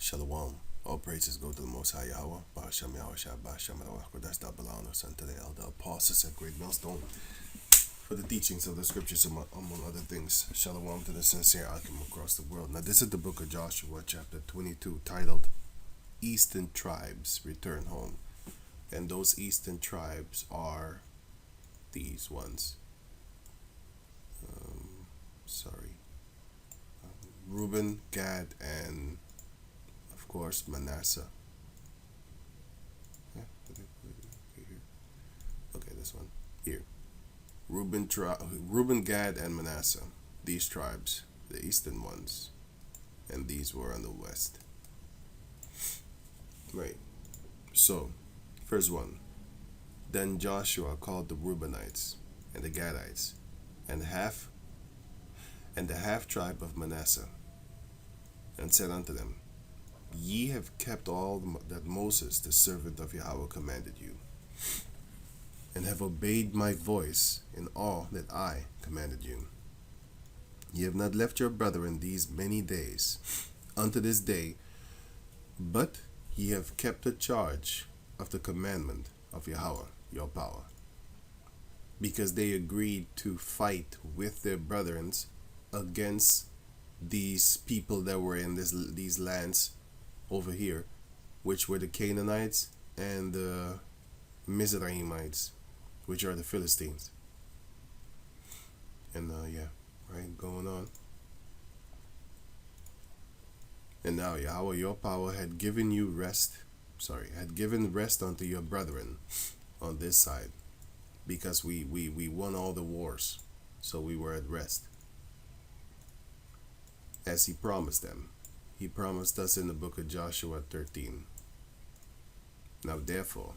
Shalom. All praises go to the Most High Yahweh. Ba'ashem Yahweh Shah, Ba'ashem Yahweh. That's that belong us unto the elder apostles at Great Millstone for the teachings of the scriptures, among other things. Shalom to the sincere Akim across the world. Now, this is the book of Joshua, chapter 22, titled Eastern Tribes Return Home. And those eastern tribes are these ones. Reuben, Gad, and of course Manesseh. Okay, this one here. Reuben, Gad, and Manesseh. These tribes, the eastern ones, and these were on the west. Right. So, first one. Then Joshua called the Reubenites and the Gadites and the half tribe of Manesseh, and said unto them, Ye have kept all that Moses the servant of Yahweh commanded you, and have obeyed my voice in all that I commanded you. Ye have not left your brethren these many days unto this day, but ye have kept the charge of the commandment of Yahweh your power, because they agreed to fight with their brethren against these people that were in these lands over here, which were the Canaanites and the Mizraimites, which are the Philistines. And going on. And now Yahweh your power had given rest unto your brethren on this side, because we won all the wars, so we were at rest, as he promised them. He promised us in the book of Joshua 13. Now therefore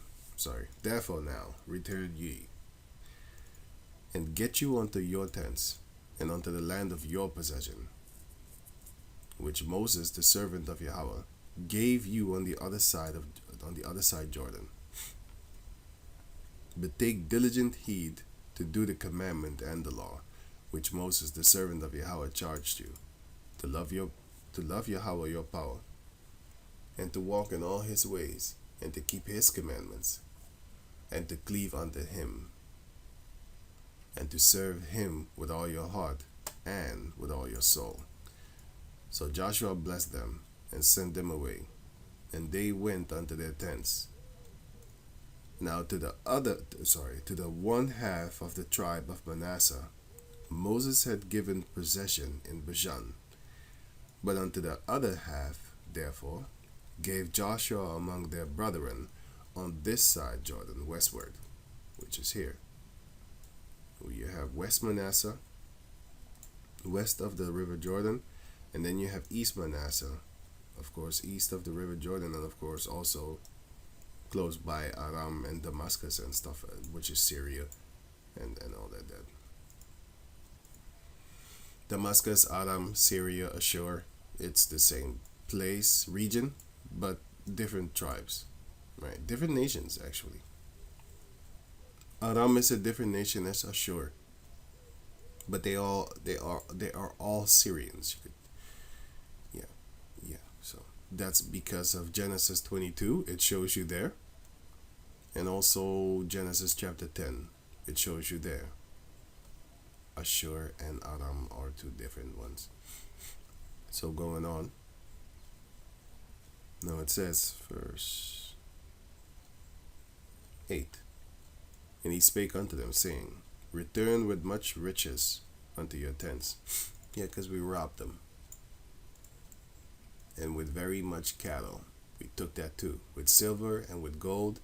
now return ye, and get you unto your tents, and unto the land of your possession, which Moses the servant of Yahweh gave you on the other side Jordan. But take diligent heed to do the commandment and the law, which Moses the servant of Yahweh charged you, to love Yahweh your power, and to walk in all his ways, and to keep his commandments, and to cleave unto him, and to serve him with all your heart and with all your soul. So Joshua blessed them and sent them away, and they went unto their tents. Now to the one half of the tribe of Manasseh, Moses had given possession in Bashan, but unto the other half, therefore, gave Joshua among their brethren on this side Jordan westward, which is here. You have West Manesseh, west of the river Jordan, and then you have East Manesseh, of course, east of the river Jordan, and of course also close by Aram and Damascus and stuff, which is Syria and all that. Damascus, Aram, Syria, Asshur, it's the same place, region, but different tribes, right? Different nations, actually. Aram is a different nation as Asshur, but they are all Syrians. So that's because of Genesis 22. It shows you there, and also Genesis chapter 10. It shows you there. Asshur and Aram are two different ones. So going on. Now it says, verse 8. And he spake unto them, saying, Return with much riches unto your tents. Yeah, because we robbed them. And with very much cattle. We took that too. With silver, and with gold,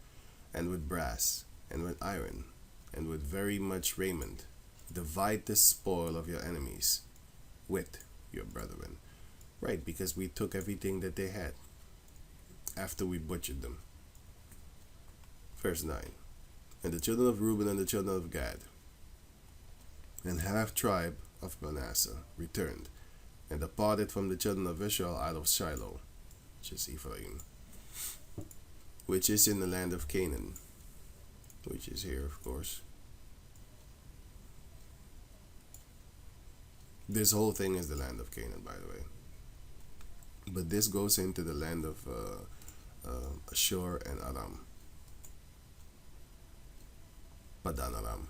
and with brass, and with iron, and with very much raiment. Divide the spoil of your enemies with your brethren. Right, because we took everything that they had after we butchered them. Verse 9. And the children of Reuben and the children of Gad, and half tribe of Manasseh, returned, and departed from the children of Israel out of Shiloh, which is Ephraim, which is in the land of Canaan, which is here, of course. This whole thing is the land of Canaan, by the way. But this goes into the land of Ashur and Aram. Padan Aram.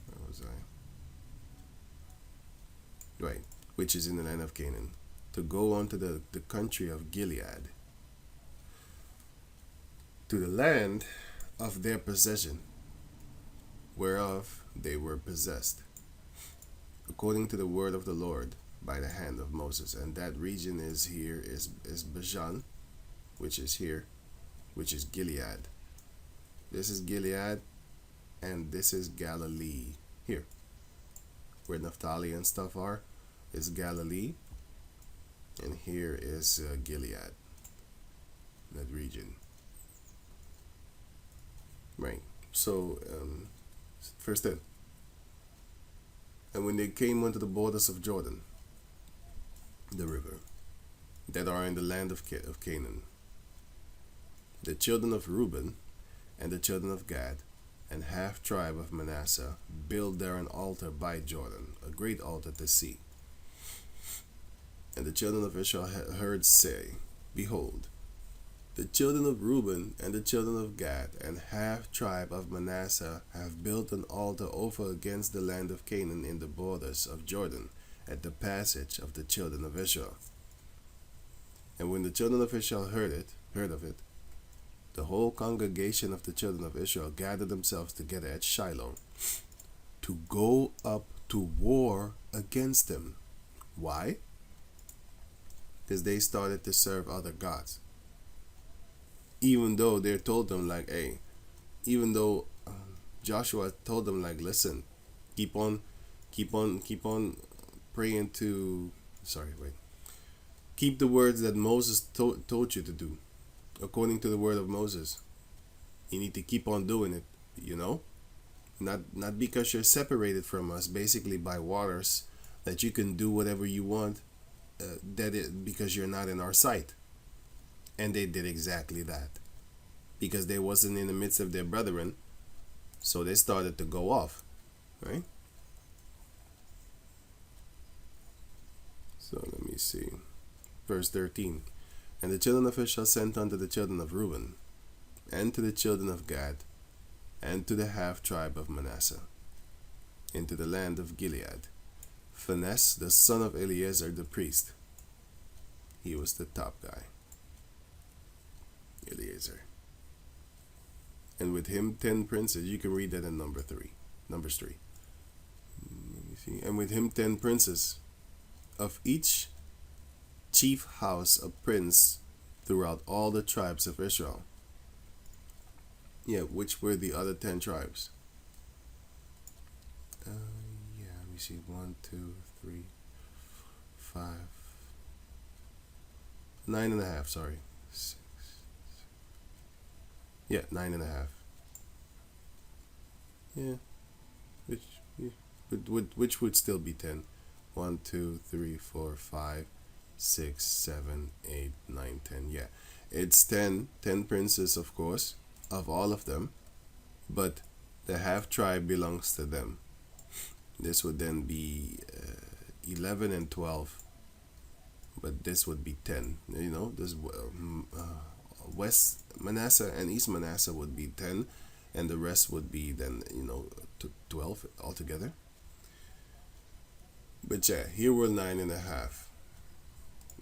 Where was I? Right, which is in the land of Canaan, to go on to the country of Gilead, to the land of their possession, whereof they were possessed, according to the word of the Lord by the hand of Moses. And that region is Bashan, which is here, which is Gilead. This is Gilead, and this is Galilee. Here, where Naphtali and stuff are, is Galilee, and here is Gilead, that region. Right. So, verse 10. And when they came unto the borders of Jordan, the river, that are in the land of Canaan, the children of Reuben and the children of Gad and half tribe of Manasseh built there an altar by Jordan, a great altar to see. And the children of Israel heard say, Behold, the children of Reuben and the children of Gad and half tribe of Manasseh have built an altar over against the land of Canaan in the borders of Jordan, at the passage of the children of Israel. And when the children of Israel heard of it, the whole congregation of the children of Israel gathered themselves together at Shiloh to go up to war against them. Why? Because they started to serve other gods. Even though they told them, like, hey, even though Joshua told them, like, listen, keep on praying to, keep the words that Moses told you to do, according to the word of Moses. You need to keep on doing it, not because you're separated from us, basically by waters, that you can do whatever you want, because you're not in our sight. And they did exactly that, because they wasn't in the midst of their brethren, so they started to go off, right? So let me see, verse 13. And the children of Israel sent unto the children of Reuben, and to the children of Gad, and to the half tribe of Manasseh, into the land of Gilead, Phinehas the son of Eleazar the priest. He was the top guy, Eleazar. And with him 10 princes. You can read that in Numbers 3. Let me see. And with him 10 princes, of each chief house a prince, throughout all the tribes of Israel. Yeah, which were the other 10 tribes? Let me see. 1, 2, 3, 5, 9.5. Sorry. 6, 7. Yeah, 9.5. Yeah, which would still be 10. 1, 2, 3, 4, 5, 6, 7, 8, 9, 10. Yeah, it's 10 princes, of course, of all of them, but the half tribe belongs to them. This would then be 11 and 12, but this would be 10. This West Manasseh and East Manasseh would be 10, and the rest would be then 12 altogether. But yeah, here were 9.5,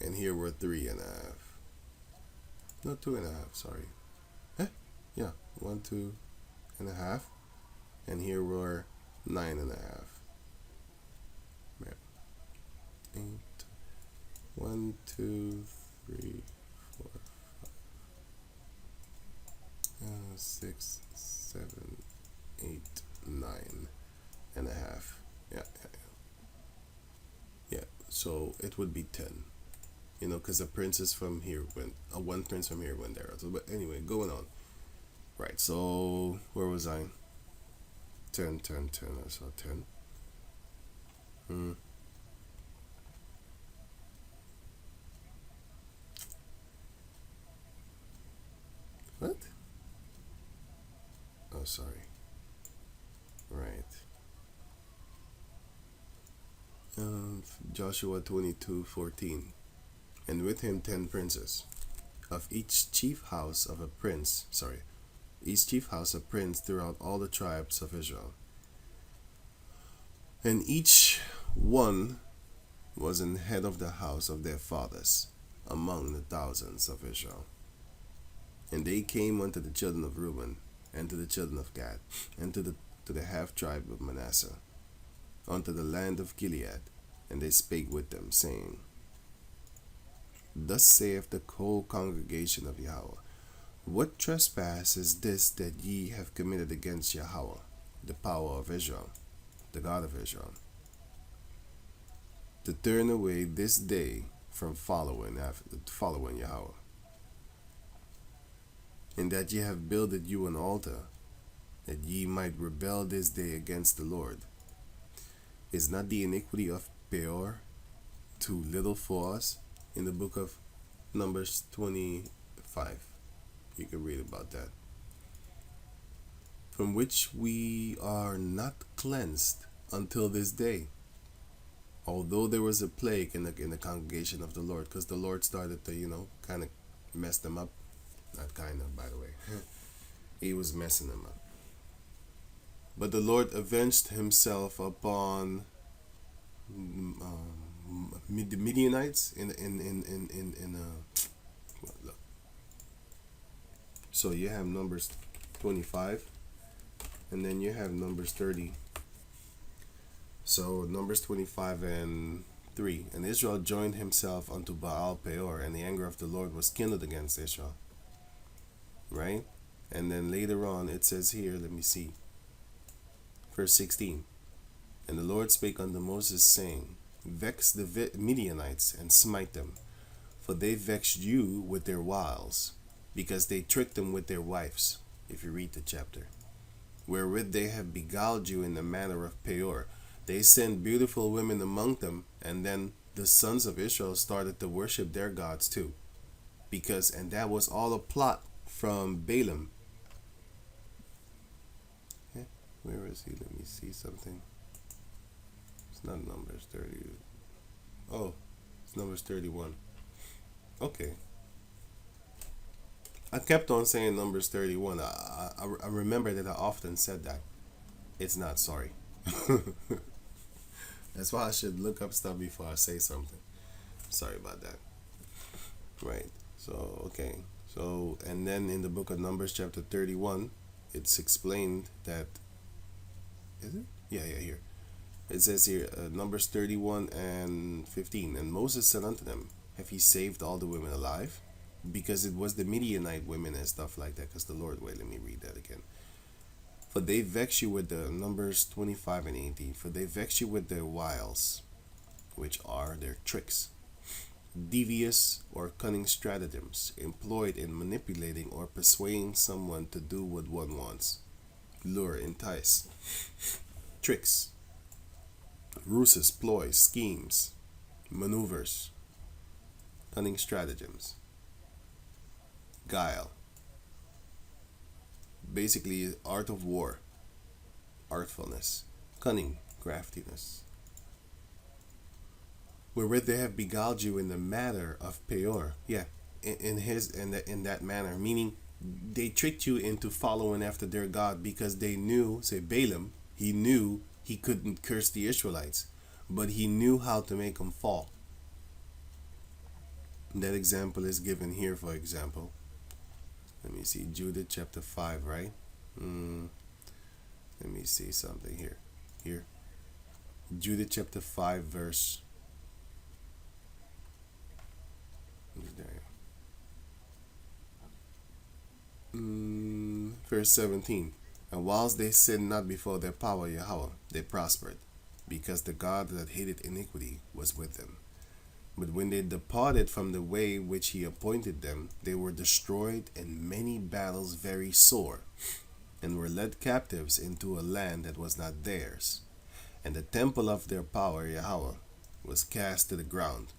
and here were 3.5. No, 2.5. Sorry. Yeah, 1, 2.5, and here were 9.5. Yeah. 8. 1, 2, 3, 4, 5, 6, 7, 8, 9.5. Yeah. So it would be 10. Because the princes from here went, one prince from here went there. So, but anyway, going on. Right. So where was I? 10. I saw 10. What? Oh, sorry. Right. Joshua 22:14. And with him 10 princes, of each chief house of a prince, each chief house a prince throughout all the tribes of Israel. And each one was an head of the house of their fathers among the thousands of Israel. And they came unto the children of Reuben, and to the children of Gad, and to the half tribe of Manesseh, unto the land of Gilead, and they spake with them, saying, Thus saith the whole congregation of Yahweh, What trespass is this that ye have committed against Yahweh, the power of Israel, the God of Israel, to turn away this day from following Yahweh, and that ye have builded you an altar, that ye might rebel this day against the Lord? Is not the iniquity of Peor too little for us? In the book of Numbers 25, you can read about that. From which we are not cleansed until this day, although there was a plague in the congregation of the Lord, because the Lord started to, kind of mess them up. Not kind of, by the way. He was messing them up. But the Lord avenged himself upon the Midianites look. So you have Numbers 25, and then you have Numbers 30. So Numbers 25 and 3. And Israel joined himself unto Baal Peor, and the anger of the Lord was kindled against Israel. Right? And then later on it says here, let me see. Verse 16. And the Lord spake unto Moses, saying, Vex the Midianites, and smite them, for they vexed you with their wiles, because they tricked them with their wives, if you read the chapter, wherewith they have beguiled you in the manner of Peor. They sent beautiful women among them, and then the sons of Israel started to worship their gods too, and that was all a plot from Balaam. Where is he? Let me see something. It's not Numbers 30. Oh, it's Numbers 31. Okay. I kept on saying Numbers 31. I remember that I often said that. It's not, sorry. That's why I should look up stuff before I say something. Sorry about that. Right. So, okay. So, and then in the book of Numbers chapter 31, it's explained that, is it? Yeah, here. It says here, Numbers 31 and 15. And Moses said unto them, Have ye saved all the women alive? Because it was the Midianite women and stuff like that. Because the Lord, wait, let me read that again. For they vex you with the Numbers 25 and 18. For they vex you with their wiles, which are their tricks, devious or cunning stratagems employed in manipulating or persuading someone to do what one wants. Lure, entice, tricks, ruses, ploys, schemes, maneuvers, cunning stratagems, guile. Basically, art of war, artfulness, cunning, craftiness, wherewith they have beguiled you in the matter of Peor. Yeah, in that manner, meaning they tricked you into following after their God, because they knew, say Balaam, he knew he couldn't curse the Ishmaelites, but he knew how to make them fall. That example is given here, for example. Let me see, Judah chapter 5, right? Let me see something here. Judah chapter 5, verse... verse 17. And whilst they sinned not before their power Yahweh, they prospered, because the God that hated iniquity was with them. But when they departed from the way which he appointed them, they were destroyed in many battles very sore, and were led captives into a land that was not theirs. And the temple of their power Yahweh was cast to the ground,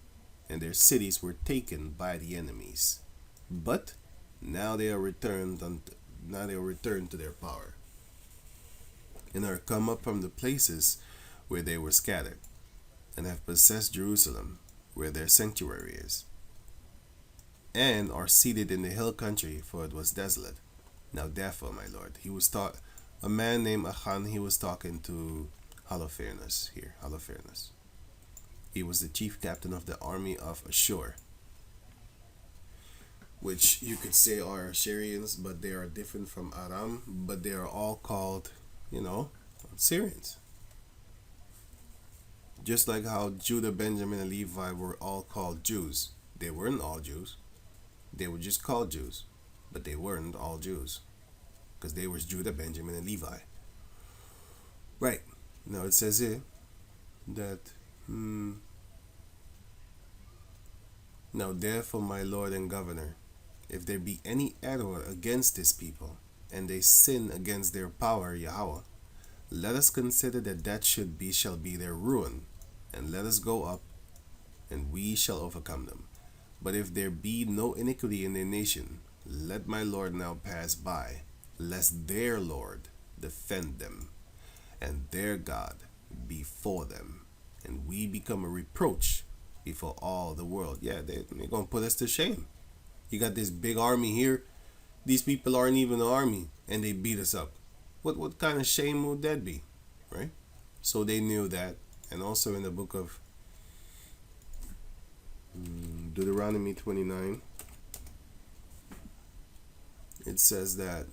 and their cities were taken by the enemies. But now they are returned to their power, and are come up from the places where they were scattered, and have possessed Jerusalem, where their sanctuary is, and are seated in the hill country, for it was desolate. Now therefore, my lord, he was taught a man named Achan, he was talking to Holofernes here, Holofernes. He was the chief captain of the army of Ashur, which you could say are Assyrians, but they are different from Aram, but they are all called, Syrians. Just like how Judah, Benjamin, and Levi were all called Jews. They weren't all Jews. They were just called Jews, but they weren't all Jews, because they were Judah, Benjamin, and Levi. Right. Now it says here that, now therefore, my lord and governor, if there be any error against this people, and they sin against their power, Yahweh, let us consider that shall be their ruin, and let us go up, and we shall overcome them. But if there be no iniquity in their nation, let my lord now pass by, lest their Lord defend them, and their God be for them, and we become a reproach before all the world. Yeah, they're going to put us to shame. You got this big army here. These people aren't even an army, and they beat us up. What kind of shame would that be, right? So they knew that. And also in the book of Deuteronomy 29, it says that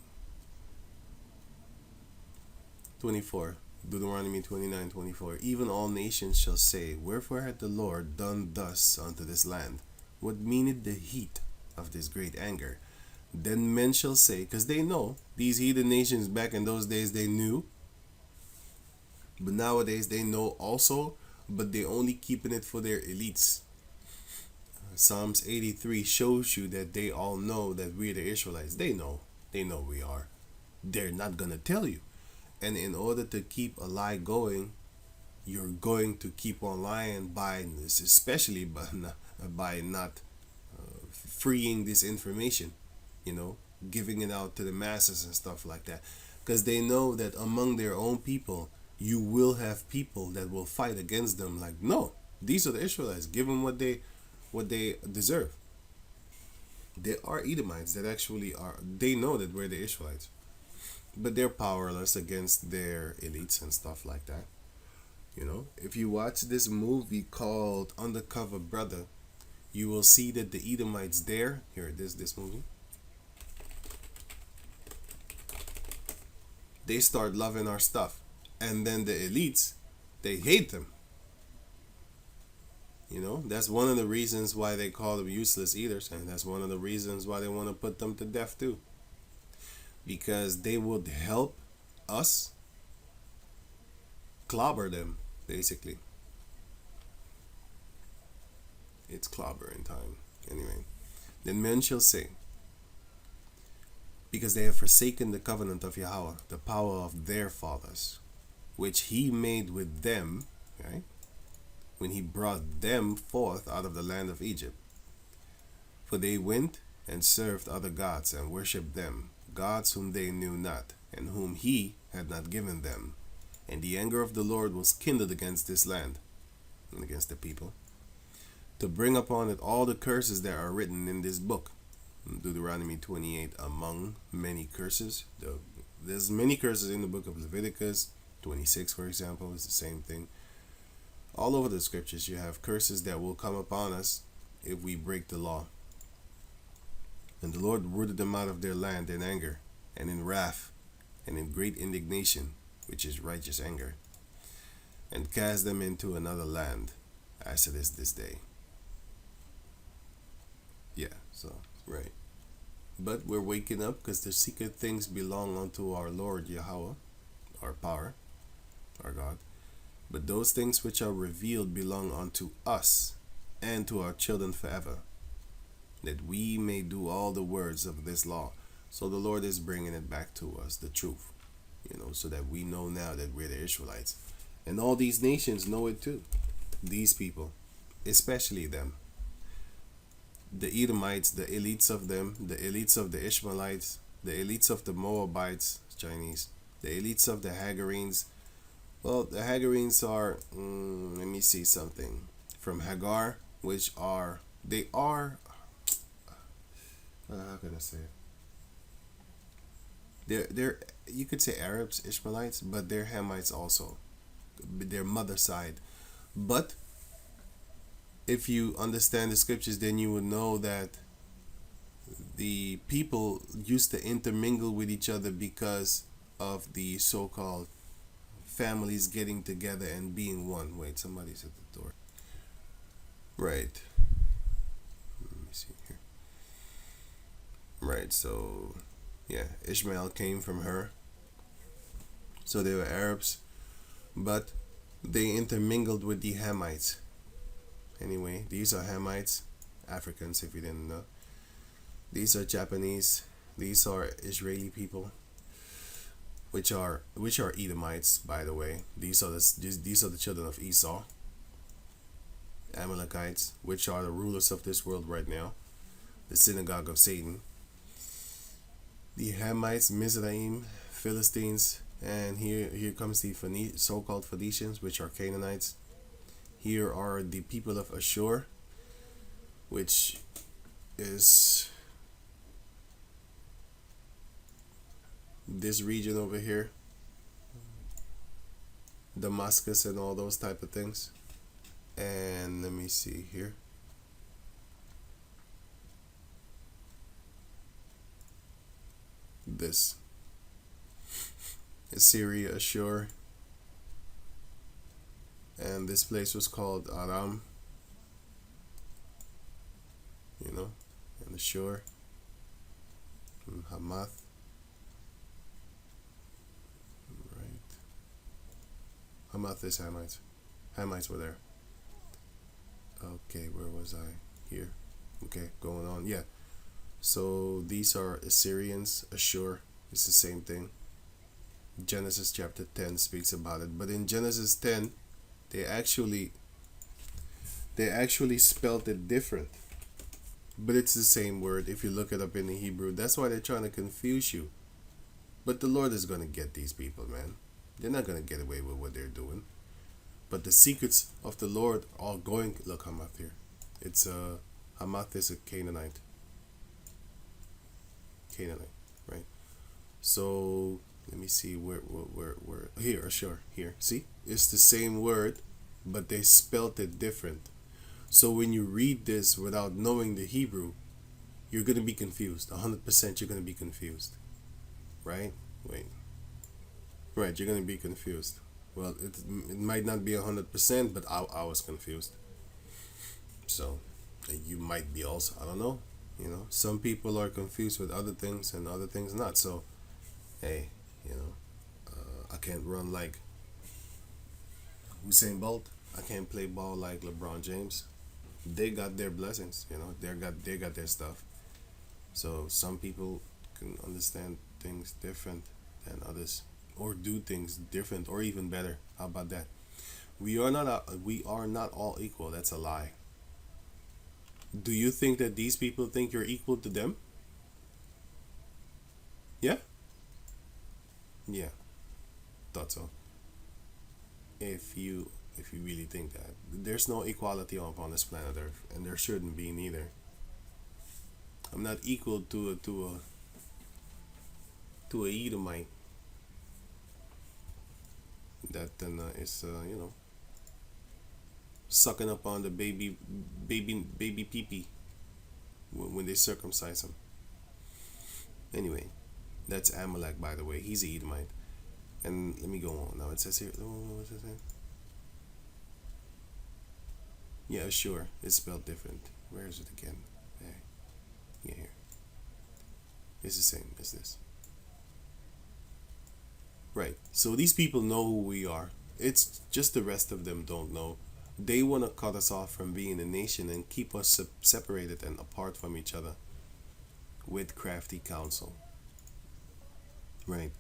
24, Deuteronomy 29:24, even all nations shall say, wherefore hath the Lord done thus unto this land? What meaneth the heat of this great anger? Then men shall say, because they know, these heathen nations back in those days, they knew, but nowadays they know also, but they only keeping it for their elites. Psalms 83 shows you that they all know that we're the Ishmaelites. They know we are. They're not going to tell you. And in order to keep a lie going, you're going to keep on lying by, especially by not freeing this information, giving it out to the masses and stuff like that. Because they know that among their own people, you will have people that will fight against them. Like, no, these are the Israelites. Give them what they deserve. There are Edomites that actually they know that we're the Israelites, but they're powerless against their elites and stuff like that. If you watch this movie called Undercover Brother, you will see that the Edomites there, here, this movie, they start loving our stuff. And then the elites, they hate them. That's one of the reasons why they call them useless eaters. And that's one of the reasons why they want to put them to death too. Because they would help us clobber them, basically. It's clobbering time. Anyway, then men shall say, because they have forsaken the covenant of Yahweh, the power of their fathers, which he made with them, right, when he brought them forth out of the land of Egypt. For they went and served other gods and worshipped them, gods whom they knew not, and whom he had not given them. And the anger of the Lord was kindled against this land, and against the people, to bring upon it all the curses that are written in this book. Deuteronomy 28, among many curses. There's many curses in the book of Leviticus. 26, for example, is the same thing. All over the scriptures, you have curses that will come upon us if we break the law. And the Lord rooted them out of their land in anger, and in wrath, and in great indignation, which is righteous anger, and cast them into another land, as it is this day. Yeah, so, right. But we're waking up because the secret things belong unto our Lord Yahweh, our power, our God. But those things which are revealed belong unto us and to our children forever, that we may do all the words of this law. So the Lord is bringing it back to us, the truth, so that we know now that we're the Israelites. And all these nations know it too. These people, especially them. The Edomites, the elites of them, the elites of the Ishmaelites, the elites of the Moabites, Chinese, the elites of the Hagarenes, Well, the Hagarenes are, let me see something. From Hagar, which are, they are, how can I say it? They're, you could say Arabs, Ishmaelites, but they're Hamites also. Their mother side. But if you understand the scriptures, then you would know that the people used to intermingle with each other because of the so-called families getting together and being one. Wait, somebody's at the door. Right. Let me see here. Right, so yeah, Ishmael came from her. So they were Arabs, but they intermingled with the Hamites. Anyway, these are Hamites, Africans if you didn't know. These are Japanese. These are Israeli people, which are Edomites, by the way. These are the children of Esau. Amalekites, which are the rulers of this world right now, the synagogue of Satan. The Hamites, Mizraim, Philistines, and here comes the so-called Phoenicians, which are Canaanites. Here are the people of Ashur, which is this region over here, Damascus and all those type of things. And let me see here. This Assyria, Ashur, and this place was called Aram, and Ashur, and Hamath. Right. Hamath is Hamites. Hamites were there. Okay, where was I? Here. Okay, going on. Yeah. So these are Assyrians, Ashur. It's the same thing. Genesis chapter 10 speaks about it. But in Genesis 10, they actually spelled it different. But it's the same word if you look it up in the Hebrew. That's why they're trying to confuse you. But the Lord is going to get these people, man. They're not going to get away with what they're doing. But the secrets of the Lord are going. Look, Hamath here. It's Hamath is a Canaanite. Canaanite, right? So let me see where here, sure, here. See, it's the same word, but they spelt it different. So when you read this without knowing the Hebrew, you're gonna be confused. 100%, you're gonna be confused, right? Wait, right? You're gonna be confused. Well, it might not be 100%, but I was confused. So you might be also. I don't know. Some people are confused with other things and other things not. So, hey, I can't run like Usain Bolt. I can't play ball like LeBron James. They got their blessings. They got their stuff. So some people can understand things different than others, or do things different, or even better. How about that? We are not all equal. That's a lie. Do you think that these people think you're equal to them? Yeah? Yeah, thought so. If you really think that. There's no equality upon this planet Earth, and there shouldn't be neither. I'm not equal to a Edomite that then is sucking up on the baby pee when they circumcise him. Anyway, that's Amalek, by the way. He's an Edomite. And let me go on. Now it says here. What's it say? Yeah, sure. It's spelled different. Where is it again? Yeah, here. It's the same as this. Right. So these people know who we are. It's just the rest of them don't know. They want to cut us off from being a nation and keep us separated and apart from each other with crafty counsel. Right.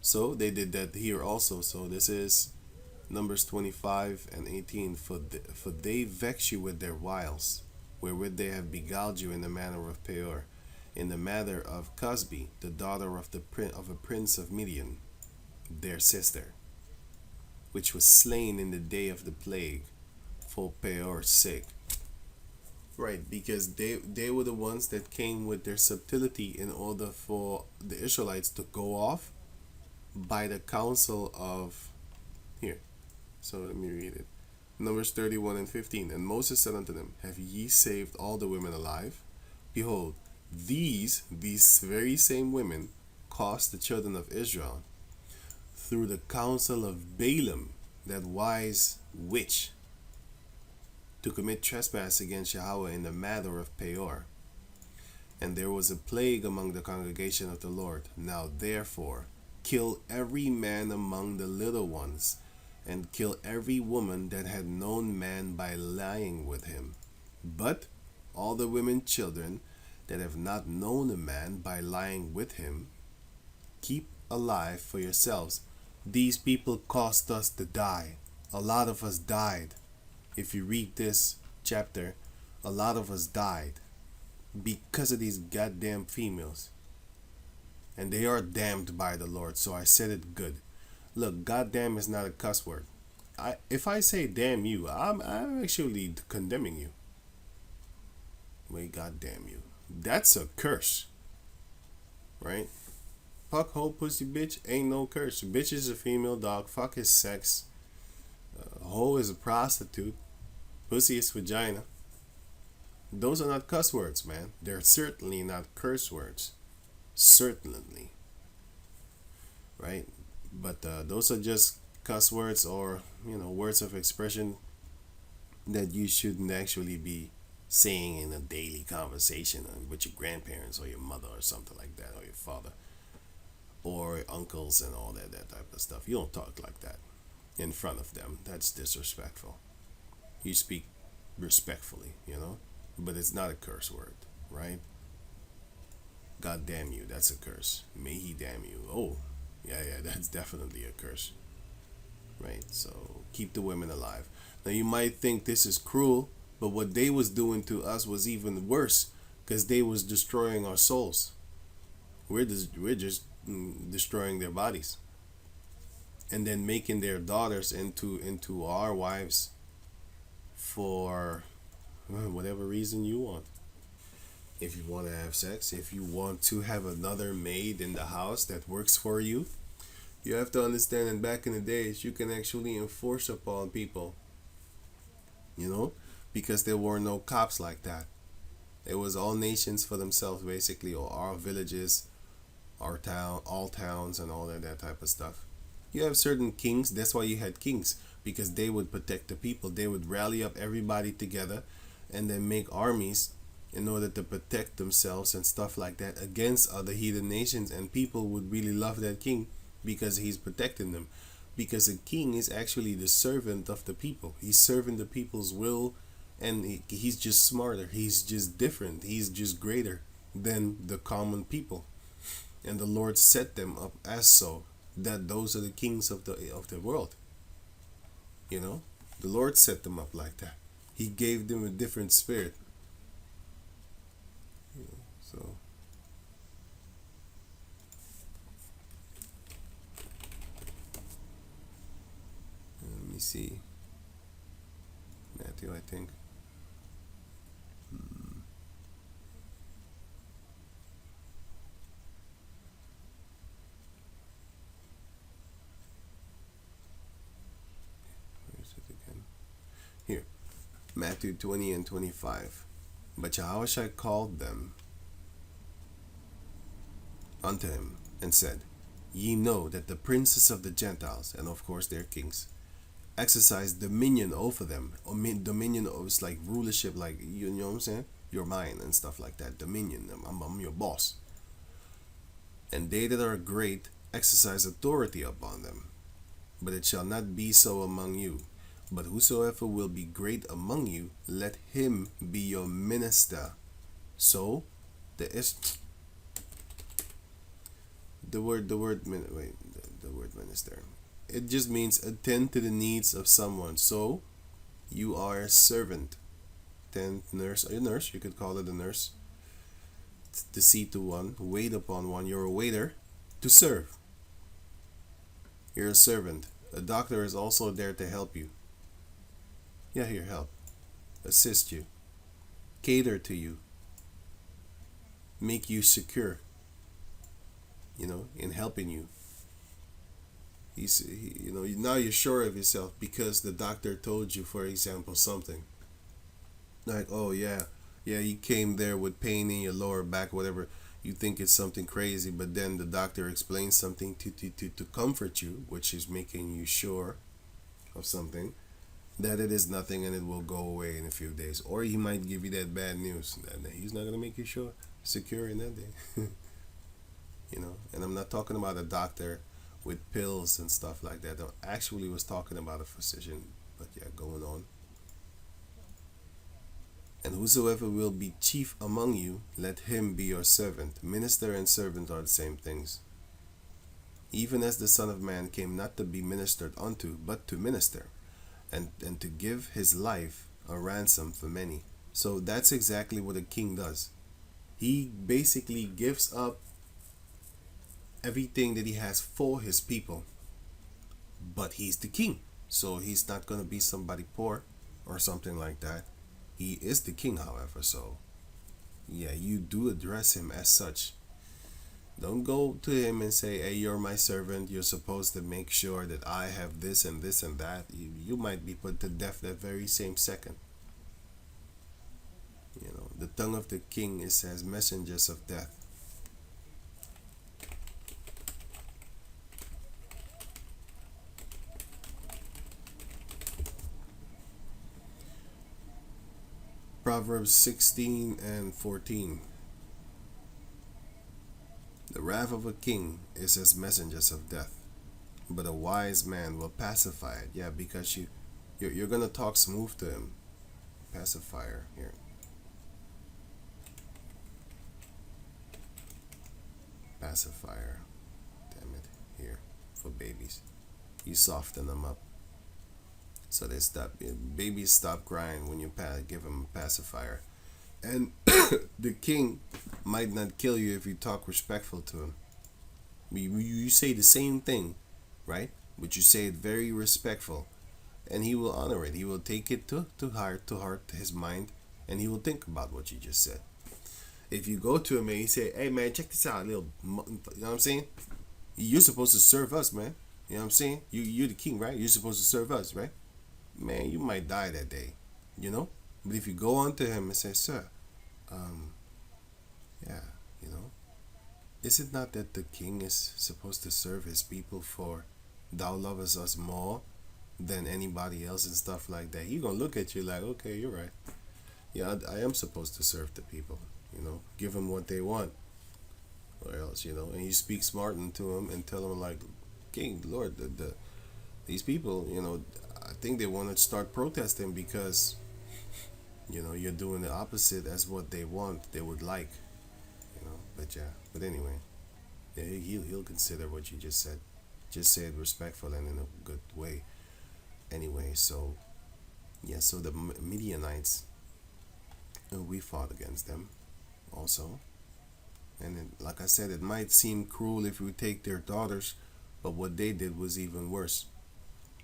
So they did that here also. So this is Numbers 25 and 18. For they vex you with their wiles, wherewith they have beguiled you in the manner of Peor, in the matter of Cosbi, the daughter of a prince of Midian, their sister. which was slain in the day of the plague, for Peor's sake. Right, because they were the ones that came with their subtlety in order for the Israelites to go off by the counsel of here. So let me read it. Numbers 31 and 15. And Moses said unto them, Have ye saved all the women alive? Behold, these very same women caused the children of Israel through the counsel of Balaam, that wise witch, to commit trespass against Yahweh in the matter of Peor. And there was a plague among the congregation of the Lord. Now therefore, kill every man among the little ones, and kill every woman that had known man by lying with him. But all the women children that have not known a man by lying with him, keep alive for yourselves. These people caused us to die. A lot of us died. If you read this chapter, a lot of us died because of these goddamn females. And they are damned by the Lord. So I said it good. Look, goddamn is not a cuss word. If I say damn you, I'm actually condemning you. Wait, goddamn you. That's a curse. Right? Fuck, hoe, pussy, bitch ain't no curse. Bitch is a female dog. Fuck is sex. Hoe is a prostitute. Pussy is vagina. Those are not cuss words, man. They're certainly not curse words. Certainly. Right? But those are just cuss words, or words of expression that you shouldn't actually be saying in a daily conversation with your grandparents or your mother or something like that, or your father or your uncles and all that type of stuff. You don't talk like that in front of them. That's disrespectful. You speak respectfully, but it's not a curse word, right? God damn you, that's a curse. May he damn you. Oh, yeah, that's definitely a curse. Right? So keep the women alive. Now you might think this is cruel, but what they was doing to us was even worse, because they was destroying our souls. We're just destroying their bodies, and then making their daughters into our wives for whatever reason you want. If you want to have sex, if you want to have another maid in the house that works for you, you have to understand that back in the days, you can actually enforce upon people, because there were no cops like that. It was all nations for themselves, basically, or our villages, our town, all towns, and all that type of stuff. You have certain kings. That's why you had kings, because they would protect the people. They would rally up everybody together and then make armies in order to protect themselves and stuff like that against other heathen nations. And people would really love that king because he's protecting them. Because a king is actually the servant of the people. He's serving the people's will, and he's just smarter. He's just different. He's just greater than the common people. And the Lord set them up as so, that those are the kings of the world. The Lord set them up like that. He gave them a different spirit. So let me see. Matthew, I think. Here, Matthew 20 and 25. But Yahushua called them unto him and said, Ye know that the princes of the Gentiles, and of course their kings, exercise dominion over them. Dominion is like rulership, like, you know what I'm saying? You're mine and stuff like that. Dominion, I'm your boss. And they that are great exercise authority upon them. But it shall not be so among you. But whosoever will be great among you, let him be your minister. So, the word minister. It just means attend to the needs of someone. So, you are a servant. Then a nurse, you could call it a nurse. To see to one, wait upon one. You're a waiter to serve. You're a servant. A doctor is also there to help you. Yeah, here, help. Assist you. Cater to you. Make you secure. In helping you. Now you're sure of yourself because the doctor told you, for example, something. Like, oh yeah, you came there with pain in your lower back, whatever. You think it's something crazy, but then the doctor explains something to comfort you, which is making you sure of something, that it is nothing and it will go away in a few days. Or he might give you that bad news, and he's not going to make you secure in that day. And I'm not talking about a doctor with pills and stuff like that. I actually was talking about a physician, but yeah, going on. And whosoever will be chief among you, let him be your servant. Minister and servant are the same things. Even as the Son of Man came not to be ministered unto, but to minister, and to give his life a ransom for many. So that's exactly what a king does. He basically gives up everything that he has for his people. But he's the king. So he's not going to be somebody poor or something like that. He is the king, however, so yeah, you do address him as such. Don't go to him and say, hey, you're my servant, you're supposed to make sure that I have this and this and that. You might be put to death that very same second. The tongue of the king is as messengers of death. Proverbs 16 and 14. The wrath of a king is as messengers of death, but a wise man will pacify it. Yeah, because you're gonna talk smooth to him. Pacifier here. Pacifier. Damn it. Here for babies. You soften them up. So they babies stop crying when you give them a pacifier. And the king might not kill you if you talk respectful to him. You say the same thing, right? But you say it very respectful. And he will honor it. He will take it to heart, to his mind. And he will think about what you just said. If you go to him and you say, hey man, check this out, little, you know what I'm saying? You're supposed to serve us, man. You know what I'm saying? You're the king, right? You're supposed to serve us, right? Man, you might die that day, But if you go on to him and say, sir, yeah, is it not that the king is supposed to serve his people, for thou lovest us more than anybody else and stuff like that? He gonna look at you like, okay, you're right. Yeah, I am supposed to serve the people, give them what they want, or else, and you speak smart to them and tell them like, King, Lord, these people, I think they want to start protesting because, you're doing the opposite as what they want, they would like, but anyway, yeah, he'll consider what you just said. Just say it respectful and in a good way. Anyway, so the Midianites, we fought against them also. And then, like I said, it might seem cruel if we take their daughters, but what they did was even worse.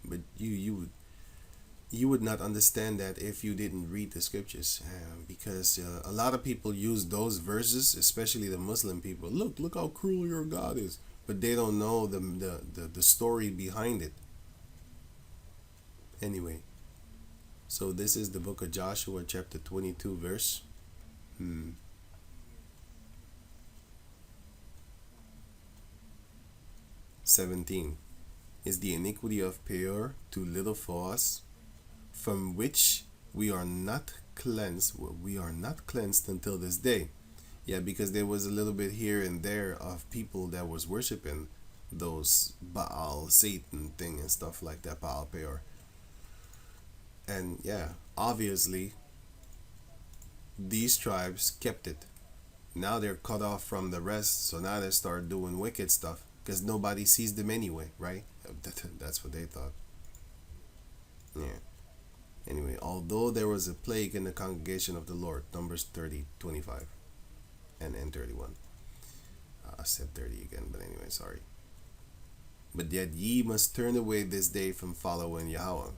But you would not understand that if you didn't read the scriptures, because a lot of people use those verses, especially the Muslim people. Look how cruel your God is, but they don't know the story behind it. Anyway, so this is the book of Joshua, chapter 22, verse 17. Is the iniquity of Peor too little for us, from which we are not cleansed? We are not cleansed until this day. Yeah, because there was a little bit here and there of people that was worshiping those Baal, Satan thing and stuff like that, Baal Peor. And yeah, obviously these tribes kept it. Now they're cut off from the rest, so now they start doing wicked stuff because nobody sees them anyway, right? That's what they thought. Yeah. Anyway, although there was a plague in the congregation of the Lord, Numbers 30:25 and 31. I said 30 again, but anyway, sorry. But yet ye must turn away this day from following Yahweh.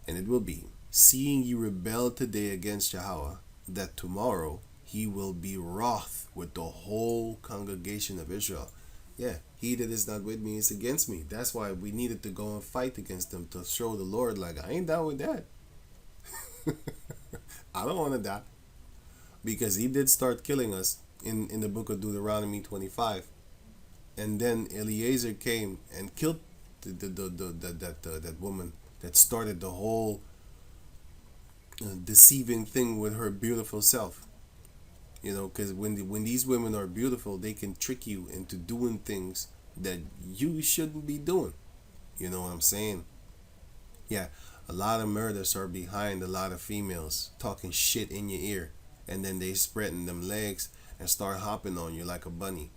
And it will be, seeing ye rebel today against Yahweh, that tomorrow he will be wroth with the whole congregation of Israel. Yeah, he that is not with me is against me. That's why we needed to go and fight against them, to show the Lord, like, I ain't down with that. I don't want to die. Because he did start killing us in the book of Deuteronomy 25. And then Eliezer came and killed that woman that started the whole deceiving thing with her beautiful self. You know, because when these women are beautiful, they can trick you into doing things that you shouldn't be doing. You know what I'm saying? Yeah, a lot of murders are behind a lot of females talking shit in your ear, and then they spreading them legs and start hopping on you like a bunny.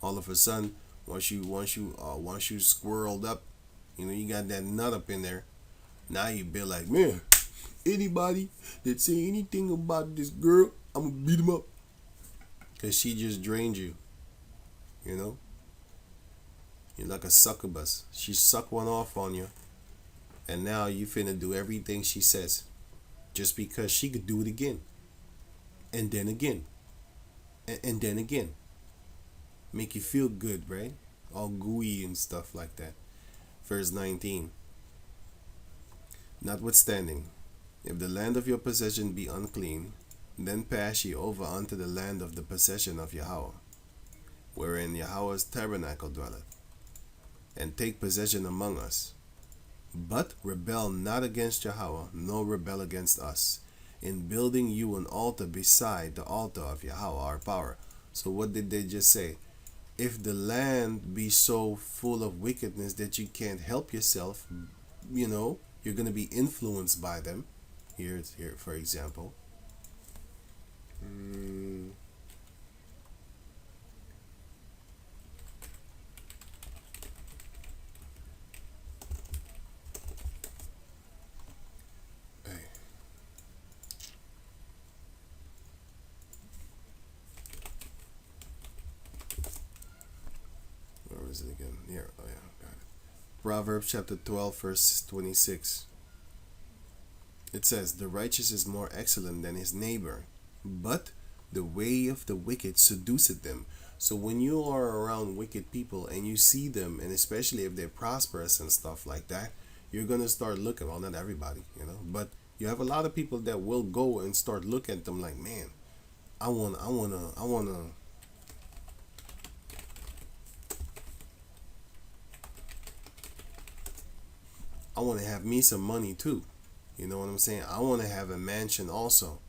All of a sudden, once you squirreled up, you know, you got that nut up in there. Now you be like, man, anybody that say anything about this girl, I'm gonna beat him up. Cause she just drained you. You know? You're like a succubus. She sucked one off on you. And now you finna do everything she says. Just because she could do it again. And then again. And then again. Make you feel good, right? All gooey and stuff like that. Verse 19. Notwithstanding, if the land of your possession be unclean, then pass ye over unto the land of the possession of Yahweh, wherein Yahweh's tabernacle dwelleth, and take possession among us. But rebel not against Yahweh, nor rebel against us, in building you an altar beside the altar of Yahweh our power. So what did they just say? If the land be so full of wickedness that you can't help yourself, you know, you're going to be influenced by them. Here, for example. Where is it again? Here. Oh yeah, got it. Proverbs chapter 12, verse 26. It says, the righteous is more excellent than his neighbor, but the way of the wicked seduceth them. So when you are around wicked people and you see them, and especially if they're prosperous and stuff like that, you're going to start looking. Well, not everybody, you know, but you have a lot of people that will go and start looking at them like, man, I want to have me some money too. You know what I'm saying? I want to have a mansion also.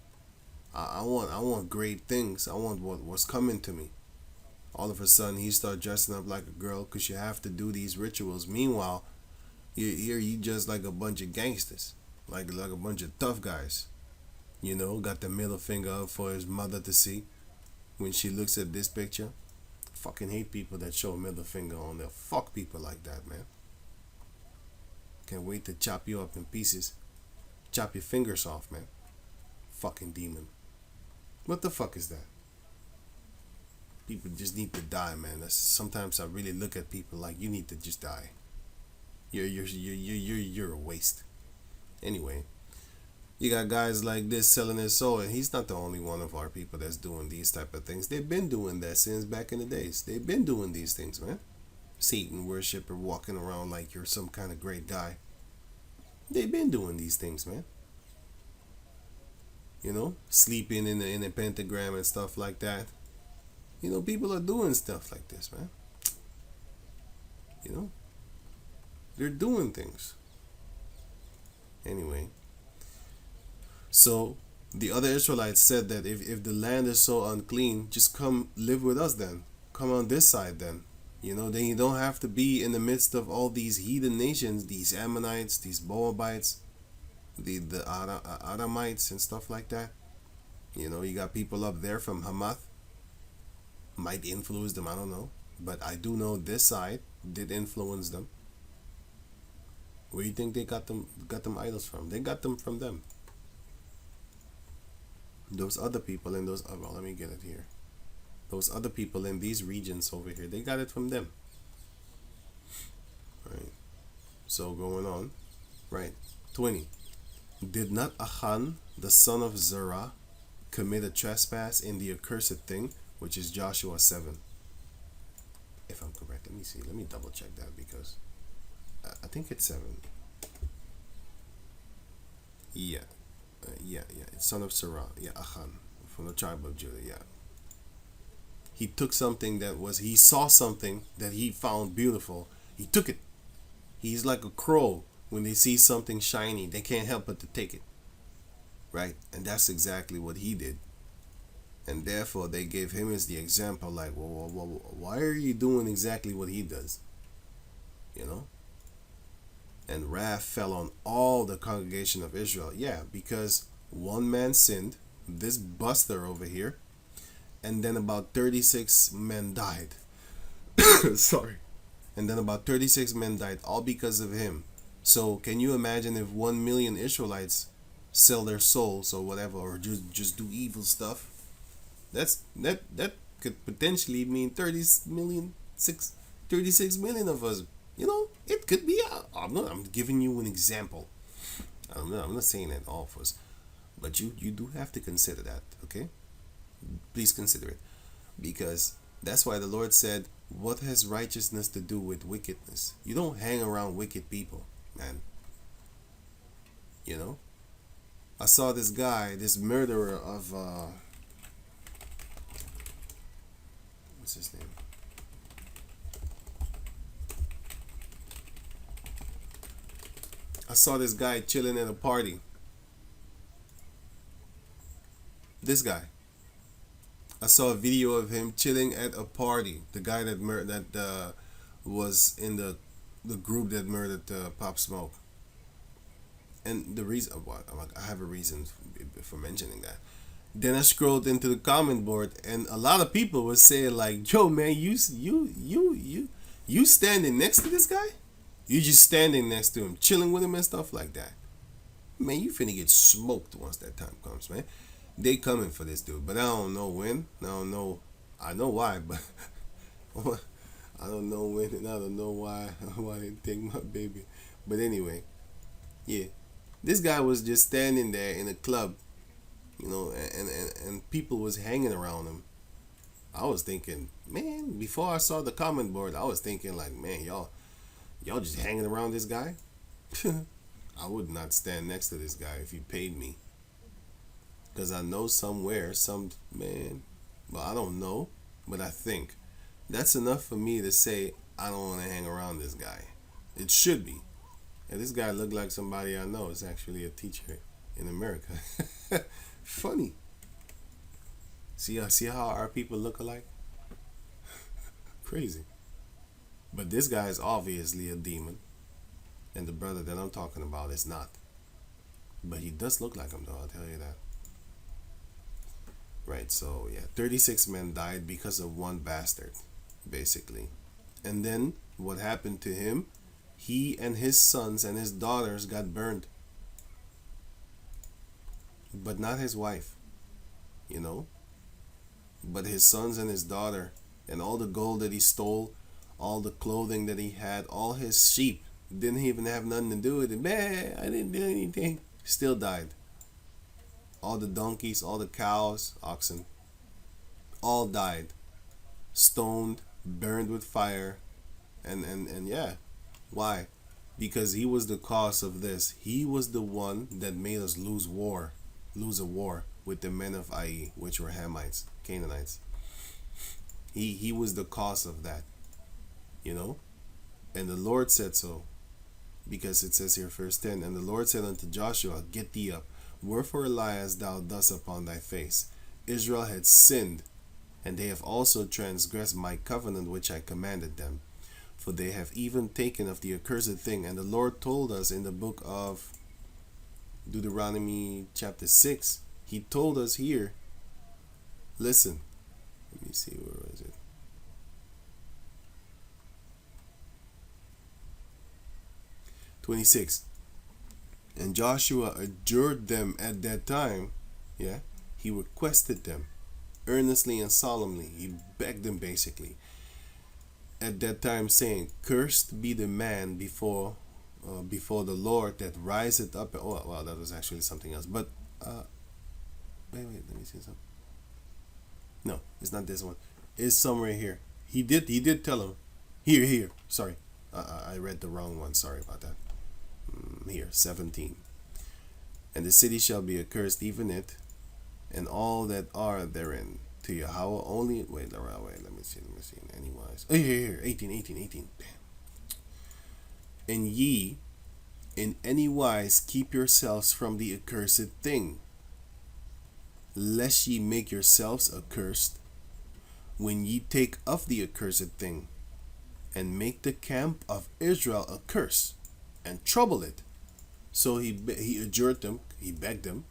I want great things. I want what's coming to me. All of a sudden, he start dressing up like a girl because you have to do these rituals. Meanwhile, you just like a bunch of gangsters, like a bunch of tough guys. You know, got the middle finger up for his mother to see when she looks at this picture. Fucking hate people that show a middle finger on there. Fuck people like that, man. Can't wait to chop you up in pieces. Chop your fingers off, man. Fucking demon. What the fuck is that? People just need to die, man. Sometimes I really look at people like, you need to just die. You're a waste. Anyway, you got guys like this selling his soul, and he's not the only one of our people that's doing these type of things. They've been doing that since back in the days. They've been doing these things, man. Satan worshiper walking around like you're some kind of great guy. They've been doing these things, man. You know, sleeping in a pentagram and stuff like that. You know, people are doing stuff like this, man. You know, they're doing things. Anyway, so the other Israelites said that if the land is so unclean, just come live with us then. Come on this side then. You know, then you don't have to be in the midst of all these heathen nations, these Ammonites, these Moabites, the Aramites and stuff like that. You know, you got people up there from Hamath. Might influence them, I don't know. But I do know this side did influence them. Where do you think they got them idols from? They got them from them. Those other people in those, well, let me get it here. Those other people in these regions over here, they got it from them. So going on, right? 20. Did not Achan, the son of Zerah, commit a trespass in the accursed thing, which is Joshua 7? If I'm correct, let me see. Let me double check that because I think it's 7. Yeah. Yeah. It's son of Zerah. Yeah, Achan, from the tribe of Judah. Yeah. He took something he saw something that he found beautiful. He took it. He's like a crow. When they see something shiny, they can't help but to take it. Right? And that's exactly what he did. And therefore, they gave him as the example, like, well, why are you doing exactly what he does? You know? And wrath fell on all the congregation of Israel. Yeah, because one man sinned, this buster over here, and then about 36 men died. Sorry. And then about 36 men died, all because of him. So can you imagine if 1 million Israelites sell their souls or whatever, or just do evil stuff? That could potentially mean 36 million of us. You know, it could be. I'm giving you an example. I'm not saying that all of us, but you do have to consider that. Okay, please consider it, because that's why the Lord said, "What has righteousness to do with wickedness?" You don't hang around wicked people, man. You know, I saw this guy, this murderer of what's his name? I saw this guy chilling at a party. This guy. I saw a video of him chilling at a party. The guy that was in the group that murdered Pop Smoke. And the reason, I have a reason for mentioning that. Then I scrolled into the comment board, and a lot of people were saying like, "Yo, man, you standing next to this guy? You just standing next to him, chilling with him and stuff like that. Man, you finna get smoked once that time comes, man." They coming for this dude, but I don't know when. I don't know. I know why, but I don't know when, and I don't know why they take my baby. But anyway, yeah, this guy was just standing there in a club, you know, and people was hanging around him. I was thinking, man, before I saw the comment board, I was thinking like, man, y'all just hanging around this guy. I would not stand next to this guy if he paid me. Because I know somewhere, man, well, I don't know, but I think that's enough for me to say I don't want to hang around this guy. It should be. And this guy looked like somebody I know. It's actually a teacher in America. Funny. See how our people look alike? Crazy. But this guy is obviously a demon. And the brother that I'm talking about is not. But he does look like him, though, I'll tell you that. Right, so yeah, 36 men died because of one bastard, basically. And then what happened to him? He and his sons and his daughters got burned. But not his wife, you know? But his sons and his daughter, and all the gold that he stole, all the clothing that he had, all his sheep, didn't even have nothing to do with it. Man, I didn't do anything. Still died. All the donkeys, all the cows, oxen, all died. Stoned, burned with fire, and yeah. Why? Because he was the cause of this. He was the one that made us lose a war with the men of Ai, which were Hamites, Canaanites. He was the cause of that, you know? And the Lord said so, because it says here, verse 10, and the Lord said unto Joshua, get thee up, wherefore liest thou thus upon thy face? Israel had sinned, and they have also transgressed my covenant which I commanded them. For they have even taken of the accursed thing. And the Lord told us in the book of Deuteronomy chapter 6, he told us here, listen, let me see, where was it? (26) And Joshua adjured them at that time, yeah, he requested them earnestly and solemnly. He begged them basically at that time, saying, cursed be the man before before the Lord that riseth up. Oh, well, that was actually something else. But wait, let me see something. No, it's not this one. It's somewhere here. He did tell him. Here. Sorry, I read the wrong one. Sorry about that. Here, 17. And the city shall be accursed, even it, and all that are therein. To Yahweh only. Wait, let me see. Anyways. Oh, here. 18. Damn. And ye, in any wise, keep yourselves from the accursed thing, lest ye make yourselves accursed, when ye take of the accursed thing, and make the camp of Israel a curse, and trouble it. So he adjured them, he begged them,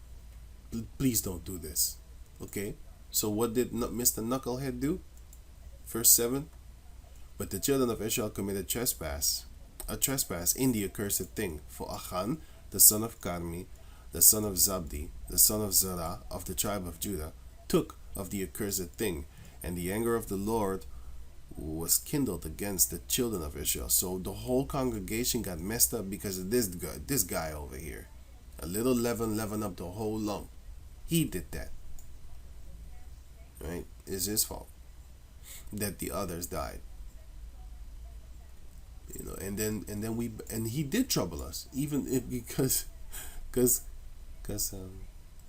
please don't do this. Okay? So what did Mr. Knucklehead do? Verse 7. But the children of Israel committed a trespass in the accursed thing. For Achan, the son of Carmi, the son of Zabdi, the son of Zerah, of the tribe of Judah, took of the accursed thing, and the anger of the Lord was kindled against the children of Israel. So the whole congregation got messed up because of this guy over here. A little leaven up the whole lump. He did that. Right? It's his fault that the others died. And he did trouble us, even if because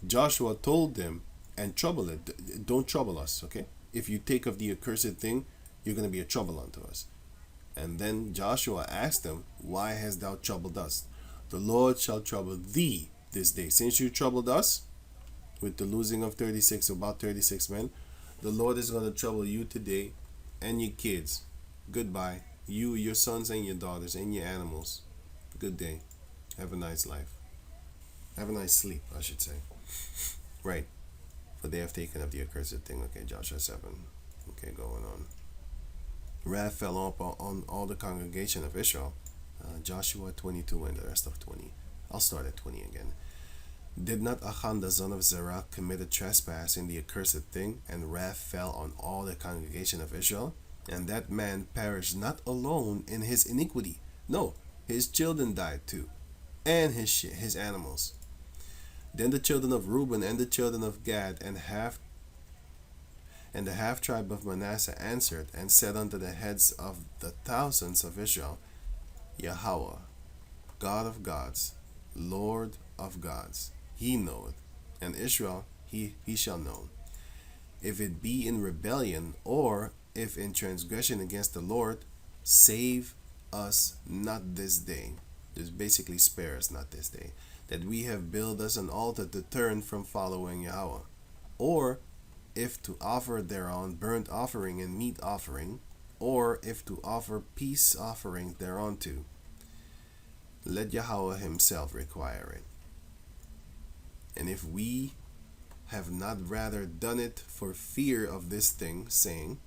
Joshua told them, and trouble it, don't trouble us, okay? If you take of the accursed thing, you're going to be a trouble unto us. And then Joshua asked them, why hast thou troubled us? The Lord shall trouble thee this day. Since you troubled us with the losing of about 36 men, the Lord is going to trouble you today and your kids. Goodbye. You, your sons and your daughters and your animals. Good day. Have a nice life. Have a nice sleep, I should say. Right. For they have taken up the accursed thing. Okay, Joshua 7. Okay, going on. Wrath fell on all the congregation of Israel. Joshua 22 and the rest of 20. I'll start at 20 again. Did not Achan the son of Zerah commit a trespass in the accursed thing, and wrath fell on all the congregation of Israel? And that man perished not alone in his iniquity. No, his children died too, and his animals. Then the children of Reuben and the children of Gad and the half tribe of Manasseh answered and said unto the heads of the thousands of Israel, Yahweh, God of gods, Lord of gods, he knoweth, and Israel he shall know. If it be in rebellion, or if in transgression against the Lord, save us not this day. Just basically spare us not this day, that we have built us an altar to turn from following Yahweh. Or if to offer thereon burnt offering and meat offering, or if to offer peace offering thereunto, let Yahweh himself require it. And if we have not rather done it for fear of this thing, saying,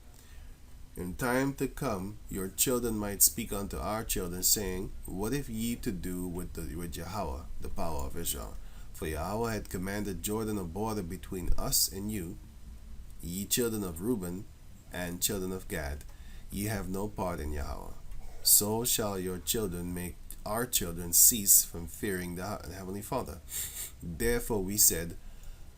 in time to come your children might speak unto our children, saying, what if ye to do with Yahweh, the power of Israel? For Yahweh had commanded Jordan a border between us and you. Ye children of Reuben and children of Gad, ye have no part in Yahweh. So shall your children make our children cease from fearing the Heavenly Father. Therefore we said,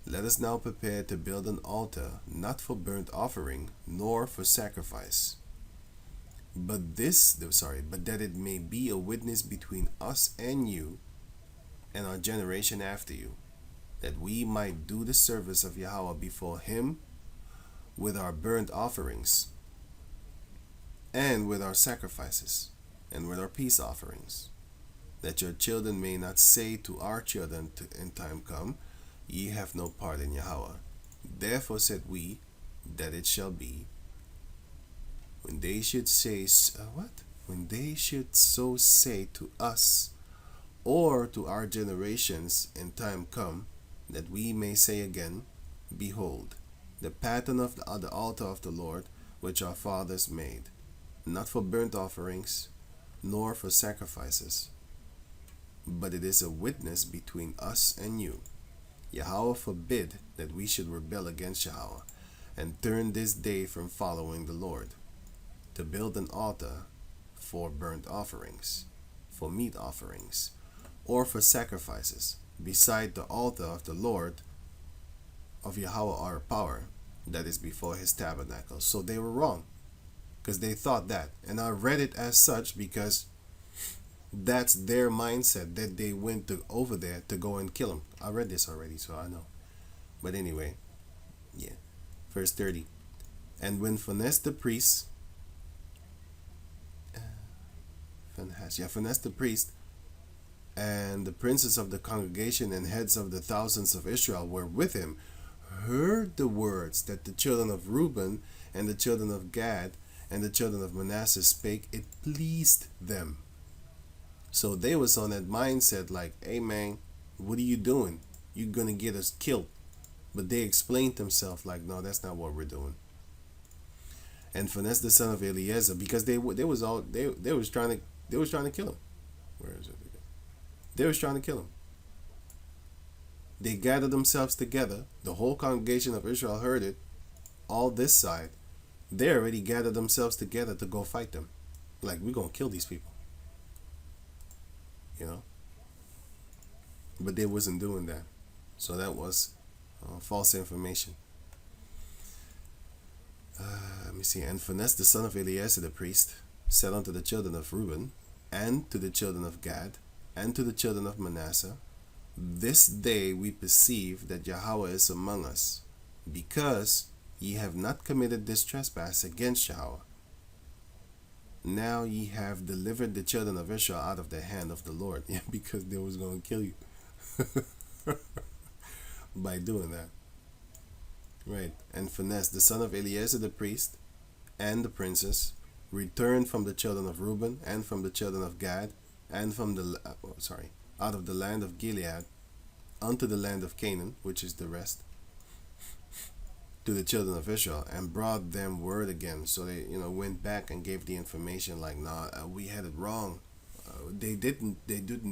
let us now prepare to build an altar, not for burnt offering, nor for sacrifice, but that it may be a witness between us and you, and our generation after you, that we might do the service of Yahweh before him with our burnt offerings, and with our sacrifices, and with our peace offerings, that your children may not say to our children in time come, ye have no part in Yahweh. Therefore said we, that it shall be, when they should say, when they should so say to us, or to our generations in time come, that we may say again, behold, the pattern of the altar of the Lord, which our fathers made, not for burnt offerings, nor for sacrifices, but it is a witness between us and you. Yahweh forbid that we should rebel against Yahweh, and turn this day from following the Lord, to build an altar for burnt offerings, for meat offerings, or for sacrifices, beside the altar of the Lord of Yahweh our power, that is before his tabernacle. So they were wrong, because they thought that. And I read it as such because that's their mindset, that they went over there to go and kill him. I read this already, so I know. But anyway, yeah. Verse 30. And when Phinehas the priest, Phinehas the priest, and the princes of the congregation and heads of the thousands of Israel were with him, heard the words that the children of Reuben and the children of Gad and the children of Manasseh spake, it pleased them. So they was on that mindset like, hey man, what are you doing? You're gonna get us killed. But they explained themselves like, no, that's not what we're doing. And Phinehas the son of Eleazar, because they was trying to kill him. Where is it? They was trying to kill him. They gathered themselves together. The whole congregation of Israel heard it. All this side, they already gathered themselves together to go fight them. Like, we're gonna kill these people. You know. But they wasn't doing that. So that was false information. Let me see. And Phinehas the son of Eleazar the priest said unto the children of Reuben, and to the children of Gad, and to the children of Manasseh, this day we perceive that Yahweh is among us, because ye have not committed this trespass against Yahweh. Now ye have delivered the children of Israel out of the hand of the Lord. Yeah, because they was going to kill you by doing that. Right. And Phinehas the son of Eleazar the priest and the princes returned from the children of Reuben and from the children of Gad and from the out of the land of Gilead unto the land of Canaan, which is the rest, to the children of Israel, and brought them word again. So they went back and gave the information like, nah, we had it wrong. They didn't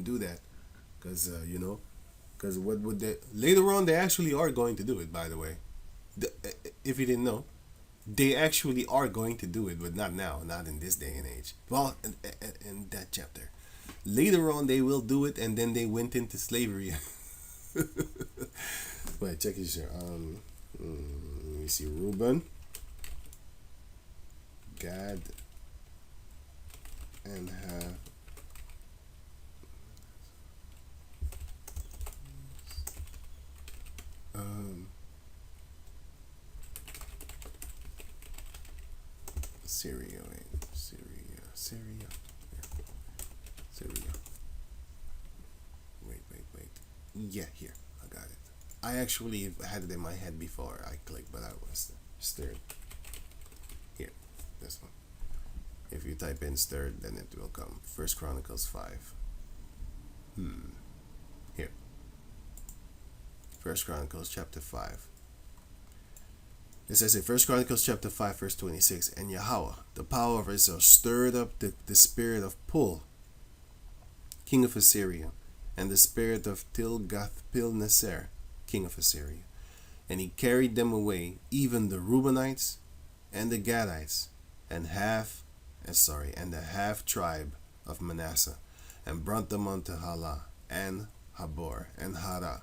do that because because what would they later on, they actually are going to do it, by the way. If you didn't know, they actually are going to do it, but not now, not in this day and age. Well, in that chapter. Later on, they will do it, and then they went into slavery. Wait, check this here. Let me see. Reuben, Gad, and Syria. Wait. Yeah, here. I got it. I actually had it in my head before I clicked, but I was stirred. Here, this one. If you type in stirred, then it will come. 1 Chronicles 5. Here. 1 Chronicles chapter 5. It says in 1 Chronicles chapter 5 verse 26, and Yahweh, the power of Israel, stirred up the spirit of Pul, king of Assyria, and the spirit of Tilgath-Pilneser, king of Assyria. And he carried them away, even the Reubenites and the Gadites, and the half tribe of Manasseh, and brought them unto Halah, and Habor, and Hara,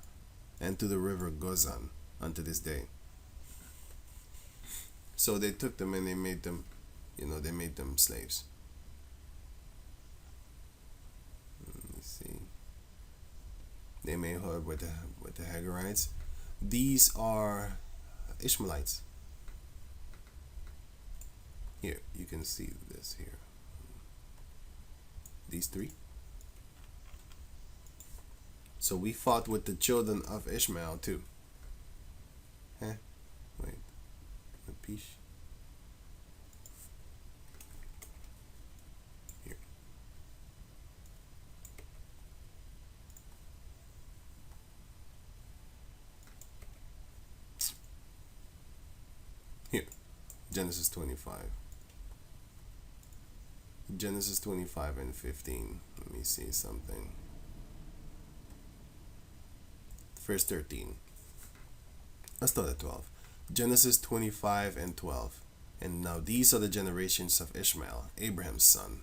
and to the river Gozan, unto this day. So they took them and they made them, they made them slaves. Let me see. They made her with the Hagarites. These are Ishmaelites. Here, you can see this here. These three. So we fought with the children of Ishmael too. Wait. Nephish. Here. Here. Genesis 25. Genesis 25 and 15. Let me see something. Verse 13. Let's start at 12. Genesis 25 and 12. And now these are the generations of Ishmael, Abraham's son,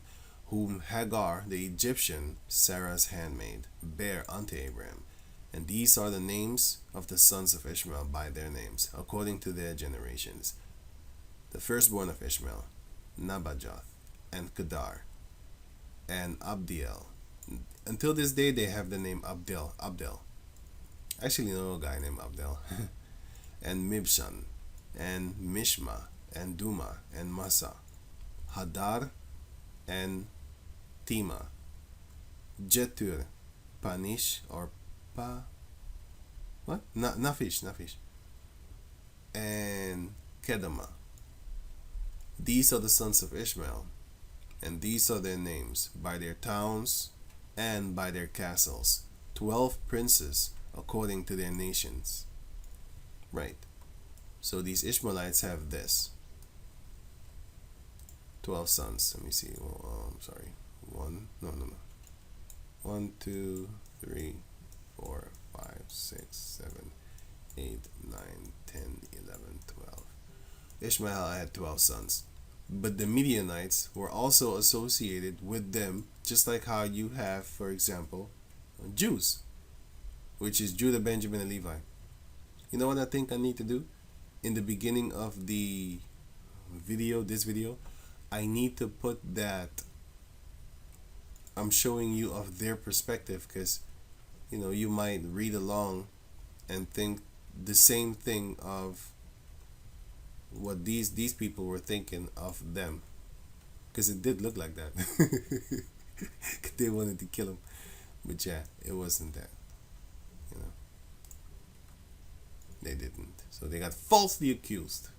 whom Hagar the Egyptian, Sarah's handmaid, bare unto Abraham. And these are the names of the sons of Ishmael by their names, according to their generations. The firstborn of Ishmael, Nabajoth, and Kedar, and Abdiel. Until this day, they have the name Abdel. I actually know a guy named Abdel. And Mibshan, and Mishma, and Duma, and Massa, Hadar, and Tima, Jetur, Panish, or Nephish, and Kedama. These are the sons of Ishmael, and these are their names, by their towns and by their castles, 12 princes according to their nations. Right. So these Ishmaelites have this. 12 sons. Let me see. I'm sorry. 1, 2, 3, 4, 5, 6, 7, 8, 9, 10, 11, 12. Ishmael had 12 sons. But the Midianites were also associated with them, just like how you have, for example, Jews, which is Judah, Benjamin, and Levi. You know what I think I need to do? In the beginning of the video, this video, I need to put that I'm showing you of their perspective, because you might read along and think the same thing of what these people were thinking of them, because it did look like that. They wanted to kill him, but yeah, it wasn't that. They didn't. So they got falsely accused,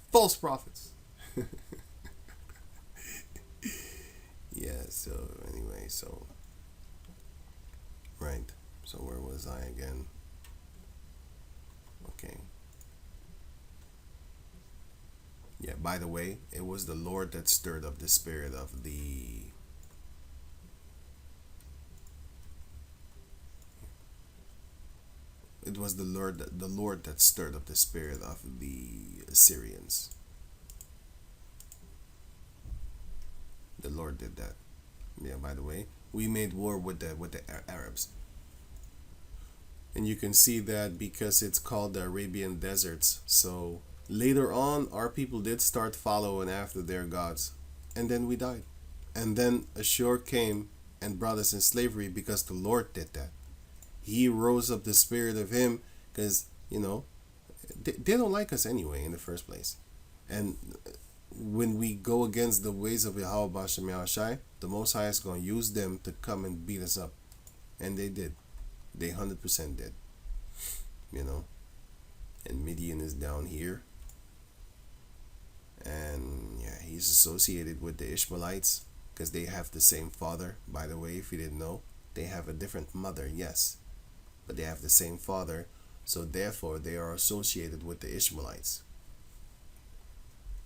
false prophets. Yeah. So anyway, right. So where was I again? Okay. Yeah, by the way, it was the Lord that stirred up the spirit of the It was the Lord that stirred up the spirit of the Assyrians. The Lord did that. Yeah, by the way, we made war with the Arabs. And you can see that because it's called the Arabian deserts. So later on, our people did start following after their gods. And then we died. And then Ashur came and brought us in slavery because the Lord did that. He rose up the spirit of him, because, they don't like us anyway in the first place. And when we go against the ways of Yahweh Bashem Yahushai, the Most High is going to use them to come and beat us up. And they did. They 100% did. And Midian is down here. And yeah, he's associated with the Ishmaelites because they have the same father. By the way, if you didn't know, they have a different mother, yes, but they have the same father. So therefore, they are associated with the Ishmaelites.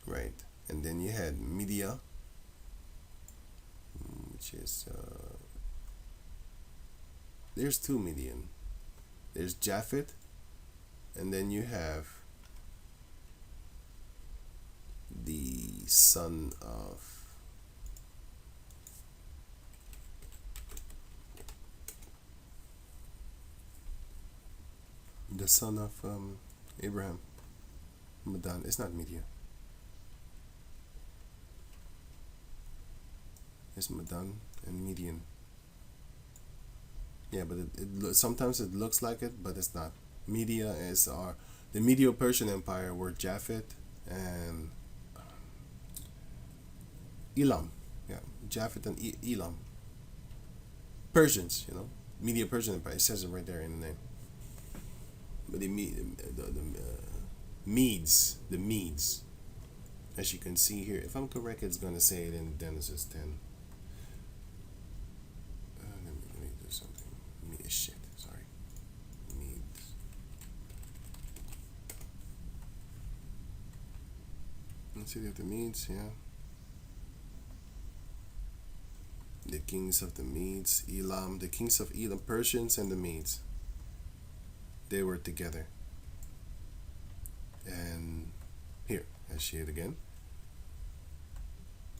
Right. And then you had Media, which is there's two Midian. There's Japhet, and then you have the son of Abraham. Madan. It's not Media. It's Madan and Median. Yeah, but it sometimes it looks like it, but it's not. Media is the Medo-Persian Empire were Japhet and Elam. Yeah, Japhet and Elam. Persians, Medo-Persian Empire. It says it right there in the name. But the Medes, as you can see here. If I'm correct, it's going to say it in Genesis 10. Let me do something. Sorry. Medes. Let's see if the Medes, yeah. The kings of the Medes, Elam, the kings of Edom, Persians and the Medes. They were together. And here, I see it again.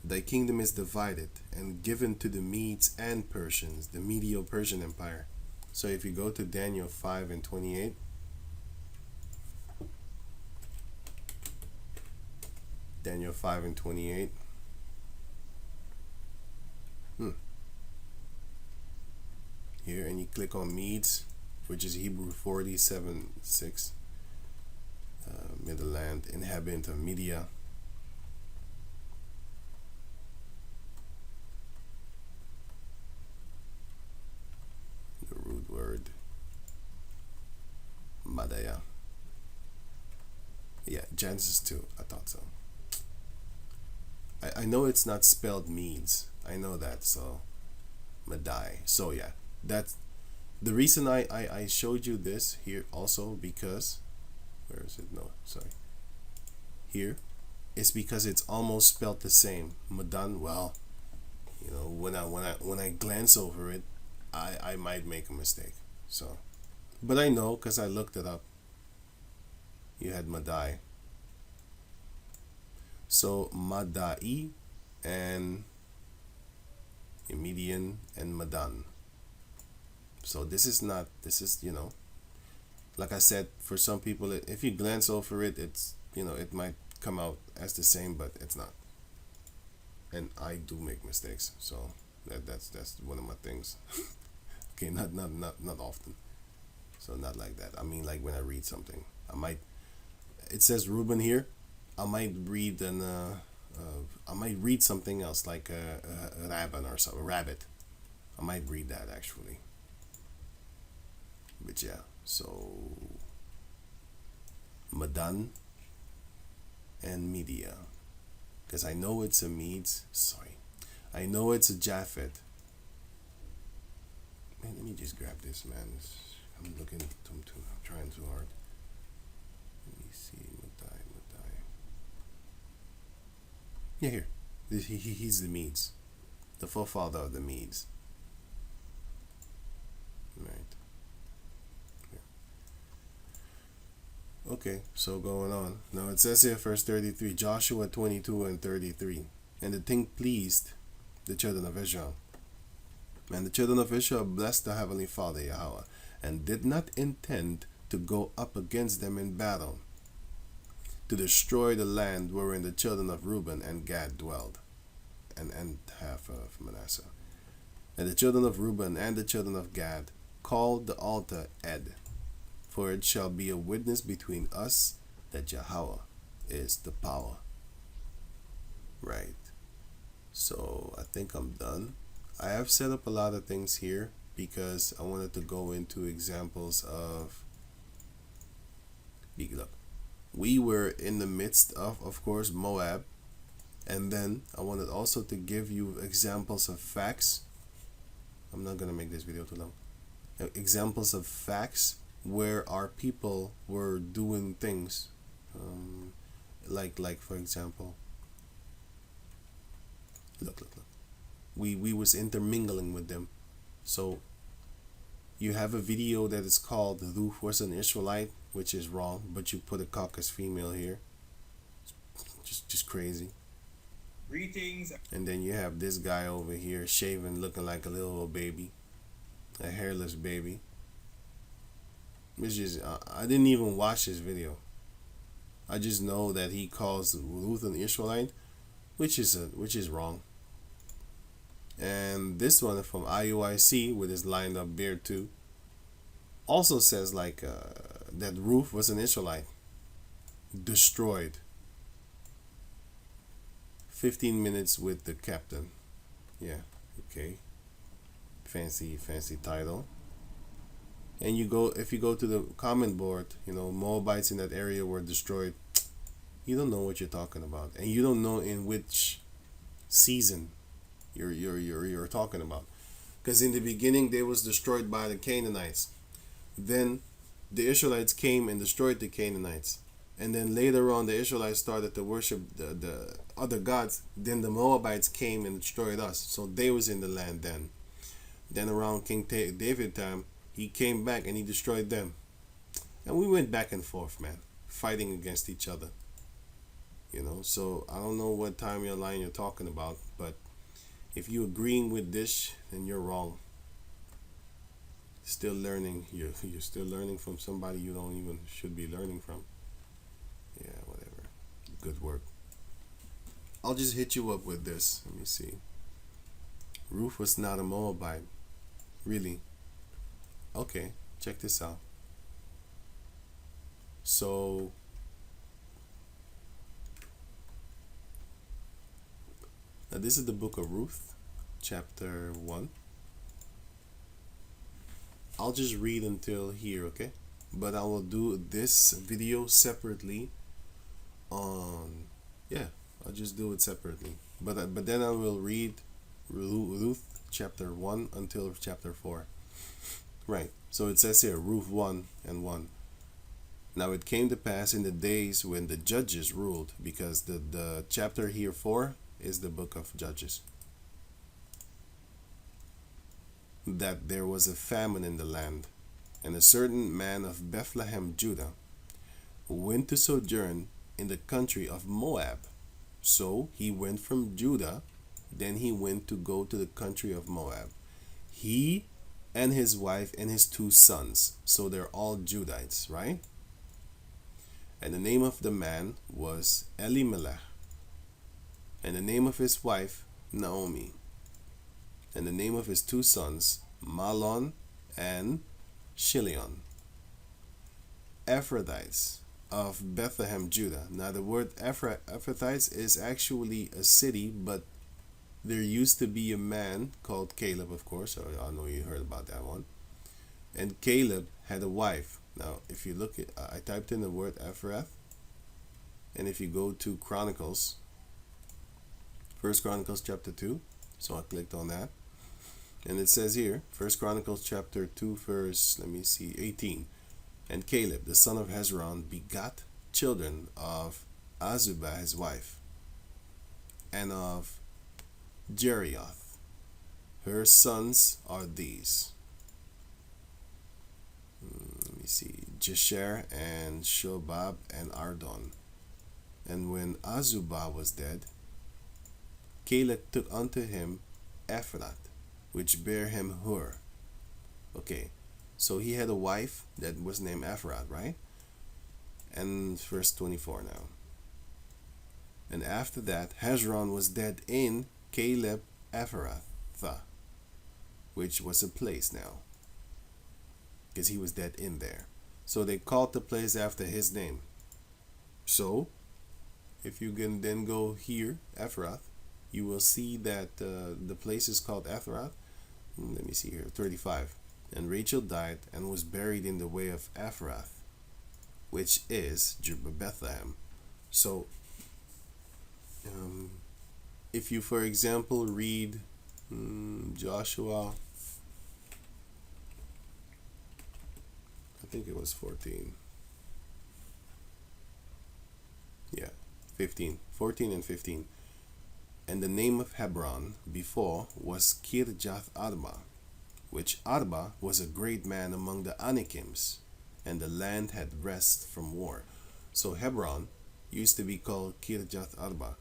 Thy kingdom is divided and given to the Medes and Persians, the Medo-Persian Empire. So if you go to Daniel 5 and 28, Daniel 5 and 28. Here, and you click on Medes, which is Hebrew 47:6. Middle land, inhabitant of Media. The root word Madaya. Yeah, Genesis 2. I thought so. I know it's not spelled Medes. I know that, so Madai. So yeah, that's the reason I showed you this here also, because where is it? No, sorry. Here is because it's almost spelled the same. Madan. Well, you know, when I glance over it, I might make a mistake. So, but I know because I looked it up. You had Madai. So Madai and Median and Madan. So this is, you know, like I said, for some people, if you glance over it, it's, you know, it might come out as the same, but it's not. And I do make mistakes, so that's one of my things. Okay, not often. So not like that. I mean, like when I read something, it says Reuben here. I might read something else, like a rabbin or something, rabbit. I might read that actually. But yeah, so Madan and Media, because I know it's a Medes. Sorry, I know it's a Japhet. Man, let me just grab this, man. I'm looking. I'm trying too hard. Let me see, Madai. Yeah, here. He's the Medes, the forefather of the Medes. Right. Okay, so going on. Now it says here, verse 33, Joshua 22 and 33. And the thing pleased the children of Israel. And the children of Israel blessed the Heavenly Father, Yahweh, and did not intend to go up against them in battle, to destroy the land wherein the children of Reuben and Gad dwelled, and half of Manesseh. And the children of Reuben and the children of Gad called the altar Ed, for it shall be a witness between us that Yahweh is the power. Right. So I think I'm done. I have set up a lot of things here because I wanted to go into examples of, look, we were in the midst of course, Moab. And then I wanted also to give you examples of facts. I'm not going to make this video too long. Examples of facts where our people were doing things. Like for example, look. We was intermingling with them. So you have a video that is called Ruth was an Ishmaelite, which is wrong, but you put a caucus female here. Just crazy. Greetings. And then you have this guy over here shaven, looking like a little baby, a hairless baby. Which is I didn't even watch this video. I just know that he calls Ruth an Ishmaelite, which is wrong. And this one from IUIC with his lined up beard too also says like that Ruth was an Israelite, destroyed. 15 minutes with the captain. Yeah, okay. Fancy title. And if you go to the comment board, you know, Moabites in that area were destroyed. You don't know what you're talking about, and you don't know in which season you're talking about. Because in the beginning they was destroyed by the Canaanites. Then the Israelites came and destroyed the Canaanites. And then later on the Israelites started to worship the other gods. Then the Moabites came and destroyed us. So they was in the land then. Then around King David time, he came back and he destroyed them. And we went back and forth, man, fighting against each other. So I don't know what timeline you're talking about, but if you're agreeing with this, then you're wrong. Still learning. You're still learning from somebody you don't even should be learning from. Yeah, whatever. Good work. I'll just hit you up with this. Let me see. Ruth was not a Moabite. Really? Okay, check this out. So, now this is the book of Ruth, chapter 1. I'll just read until here, okay? But I will do this video separately on, yeah, I'll just do it separately. But then I will read Ruth chapter 1 until chapter 4. Right, so it says here, Ruth 1 and 1. Now it came to pass in the days when the judges ruled, because the chapter here 4 is the book of Judges, that there was a famine in the land, and a certain man of Bethlehem, Judah, went to sojourn in the country of Moab. So he went from Judah, then he went to go to the country of Moab. He and his wife and his 2 sons. So they're all Judites, right? And the name of the man was Elimelech, and the name of his wife Naomi, and the name of his 2 sons Mahlon and Chilion, Ephrathites of Bethlehem, Judah. Now the word Ephrathites is actually a city, but there used to be a man called Caleb, of course. I know you heard about that one. And Caleb had a wife. Now, if you look at, I typed in the word Ephrath, and if you go to Chronicles, 1 Chronicles chapter 2, so I clicked on that, and it says here, 1 Chronicles chapter 2, verse, 18. And Caleb, the son of Hezron, begot children of Azubah, his wife, and of Jerioth. Her sons are these. Jesher and Shobab and Ardon. And when Azubah was dead, Caleb took unto him Ephrath, which bare him Hur. Okay, so he had a wife that was named Ephrath, right? And verse 24 now. And after that, Hezron was dead in Caleb Ephrathah, which was a place now, because he was dead in there. So they called the place after his name. So, if you can then go here, Ephrath, you will see that the place is called Ephrath. Let me see here, 35. And Rachel died and was buried in the way of Ephrath, which is Bethlehem. So, if you, for example, read Joshua, I think it was 14. Yeah, 15. 14 and 15. And the name of Hebron before was Kirjath Arba, which Arba was a great man among the Anakims, and the land had rest from war. So Hebron used to be called Kirjath Arba,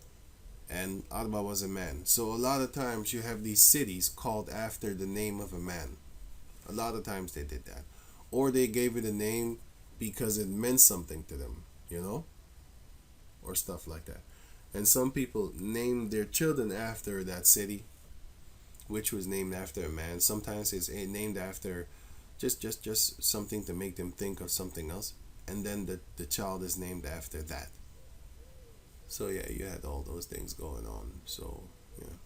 and Arba was a man. So a lot of times you have these cities called after the name of a man. A lot of times they did that. Or they gave it a name because it meant something to them, or stuff like that. And some people named their children after that city, which was named after a man. Sometimes it's named after just something to make them think of something else, and then the child is named after that. So yeah, you had all those things going on. So yeah.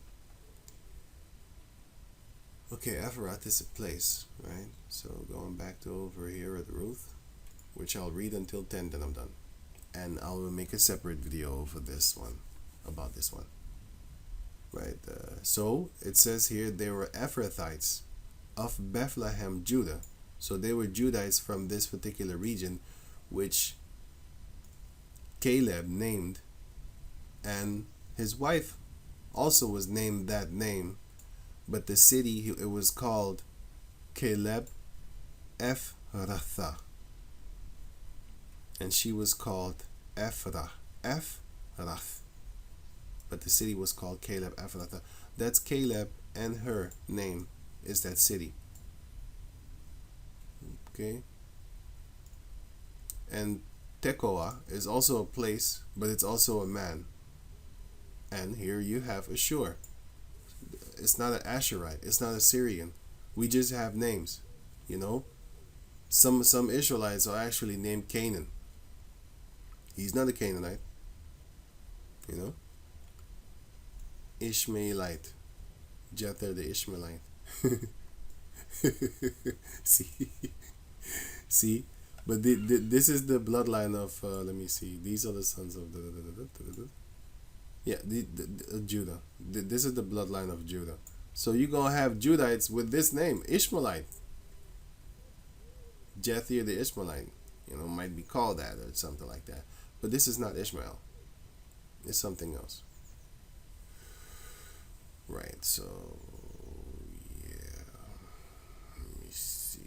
Okay, Ephrath is a place, right? So going back to over here at Ruth, which I'll read until 10, then I'm done. And I will make a separate video for this one, about this one. Right, so it says here they were Ephrathites of Bethlehem, Judah. So they were Judites from this particular region, which Caleb named, and his wife also was named that name, but the city, it was called Caleb Ephrathah, and she was called Ephrath, Rath. But the city was called Caleb Ephrathah. That's Caleb and her name is that city. Okay. And Tekoa is also a place, but it's also a man. And here you have Ashur. It's not an Ashurite. It's not a Syrian. We just have names, you know. Some Israelites are actually named Canaan. He's not a Canaanite, you know. Ishmaelite. Jetur the Ishmaelite. See, but this is the bloodline of. Let me see. These are the sons of Judah. This is the bloodline of Judah. So you're gonna have Judites with this name, Ishmaelite. Jetur the Ishmaelite, you know, might be called that or something like that. But this is not Ishmael. It's something else. Right, so yeah. Let me see.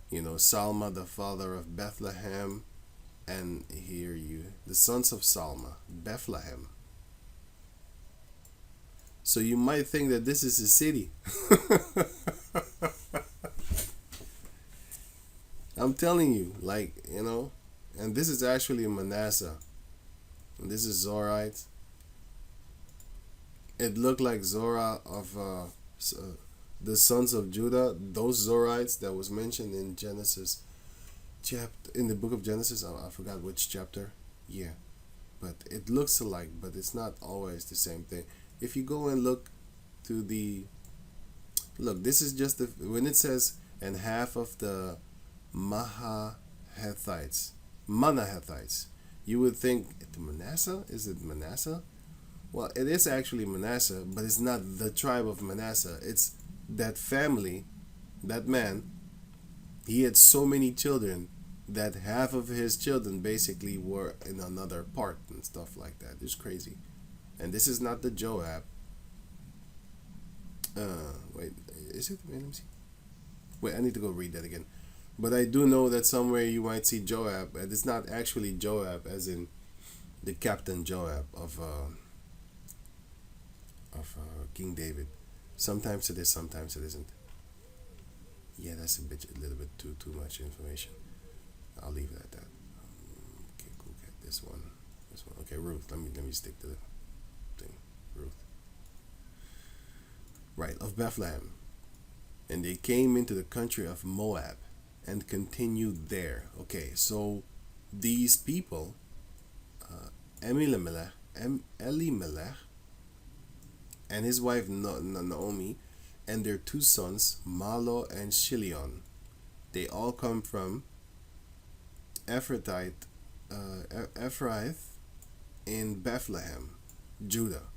You know, Salma, the father of Bethlehem, and here the sons of Salma, Bethlehem. So you might think that this is a city. I'm telling you, like, you know, and this is actually Manesseh. And this is Zorite. It looked like Zorah of the sons of Judah. Those Zorites that was mentioned in Genesis, in the book of Genesis. I forgot which chapter. Yeah, but it looks alike, but it's not always the same thing. If you go and look to this is just when it says, and half of the Manahethites, you would think Manasseh. Is it Manasseh? Well, it is actually Manasseh, but it's not the tribe of Manasseh. It's that family, that man. He had so many children that half of his children basically were in another part and stuff like that. It's crazy. And this is not the Joab. Wait, is it? Wait, let me see. Wait, I need to go read that again. But I do know that somewhere you might see Joab, and it's not actually Joab as in the Captain Joab of King David. Sometimes it is, sometimes it isn't. Yeah, that's a little bit too much information. I'll leave it at that. Okay, cool. Get this one. Okay, Ruth. Let me stick to the thing. Ruth. Right, of Bethlehem. And they came into the country of Moab and continued there. Okay, so these people, Elimelech, and his wife Naomi, and their two sons, Malo and Chilion, they all come from Ephrath in Bethlehem, Judah.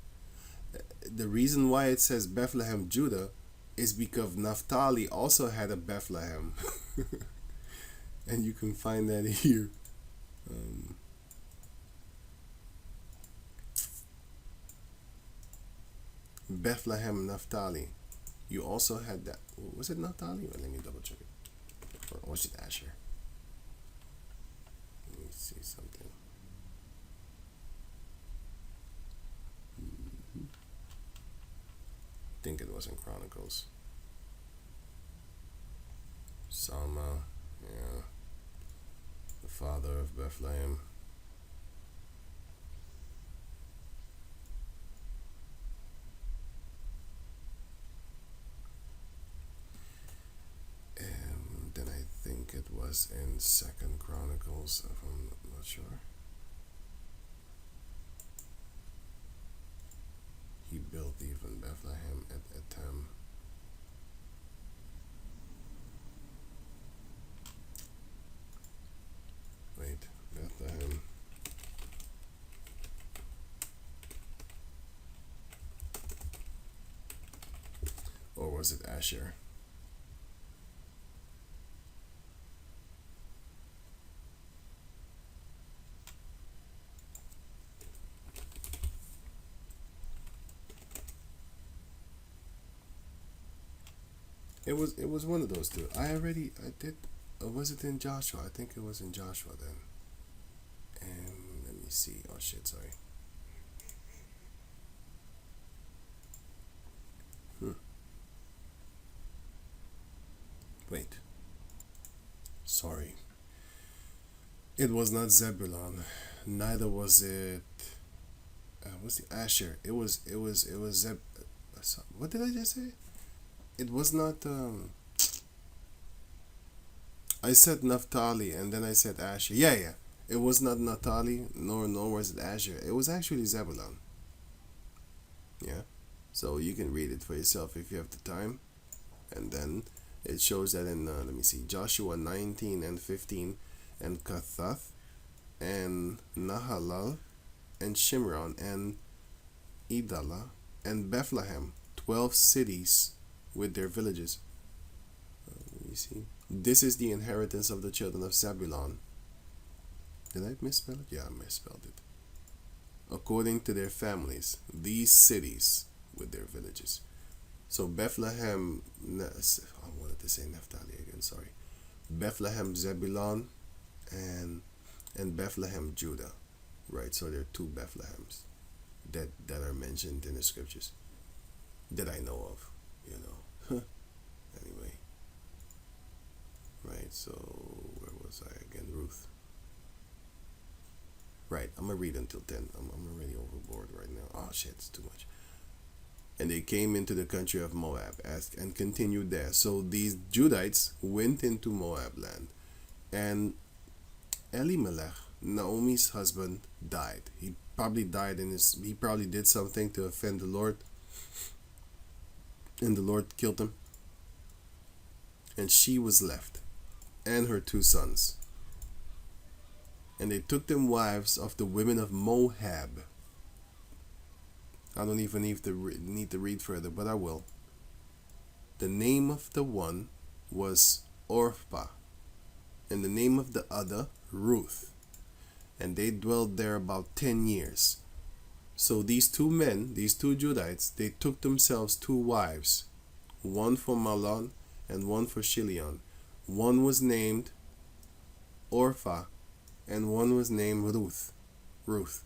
The reason why it says Bethlehem, Judah, is because Naphtali also had a Bethlehem. And you can find that here. Bethlehem, Naphtali. You also had that. Was it Naphtali? Well, let me double check it. Or was it Asher? Let me see something. I think it was in Chronicles. Salma, yeah. The father of Bethlehem. And then I think it was in 2nd Chronicles, if I'm not sure. He built even Bethlehem at Edom. Wait, Bethlehem. Or was it Asher? It was one of those two. I did. Or was it in Joshua? I think it was in Joshua then. And let me see. Oh shit, sorry. Wait. Sorry. It was not Zebulon. Neither was it. What's the asshur? It was Zeb. What did I just say? It was not. I said Naphtali and then I said asshur. Yeah. It was not Naphtali, nor was it asshur. It was actually Zebulon. Yeah. So you can read it for yourself if you have the time. And then it shows that in, let me see, Joshua 19 and 15, and Kathath, and Nahalal, and Shimron, and Idalah, and Bethlehem, 12 cities with their villages. Let me see. This is the inheritance of the children of Zebulon. Did I misspell it? Yeah, I misspelled it. According to their families, these cities with their villages. So Bethlehem, I wanted to say Naphtali again, sorry. Bethlehem, Zebulon, and Bethlehem, Judah. Right, so there are two Bethlehems that are mentioned in the scriptures that I know of, you know. Anyway. Right, so where was I again? Ruth. Right, I'm going to read until 10. I'm already overboard right now. Oh shit, it's too much. And they came into the country of Moab and continued there. So these Judites went into Moab land. And Elimelech, Naomi's husband, died. He probably died he probably did something to offend the Lord. And the Lord killed him. And she was left, and her 2 sons. And they took them wives of the women of Moab. I don't even need to read further, but I will. The name of the one was Orpah, and the name of the other Ruth. And they dwelled there about 10 years. So these 2 men, these 2 Judites, they took themselves 2 wives, one for Mahlon and one for Chilion. One was named Orpah, and one was named Ruth.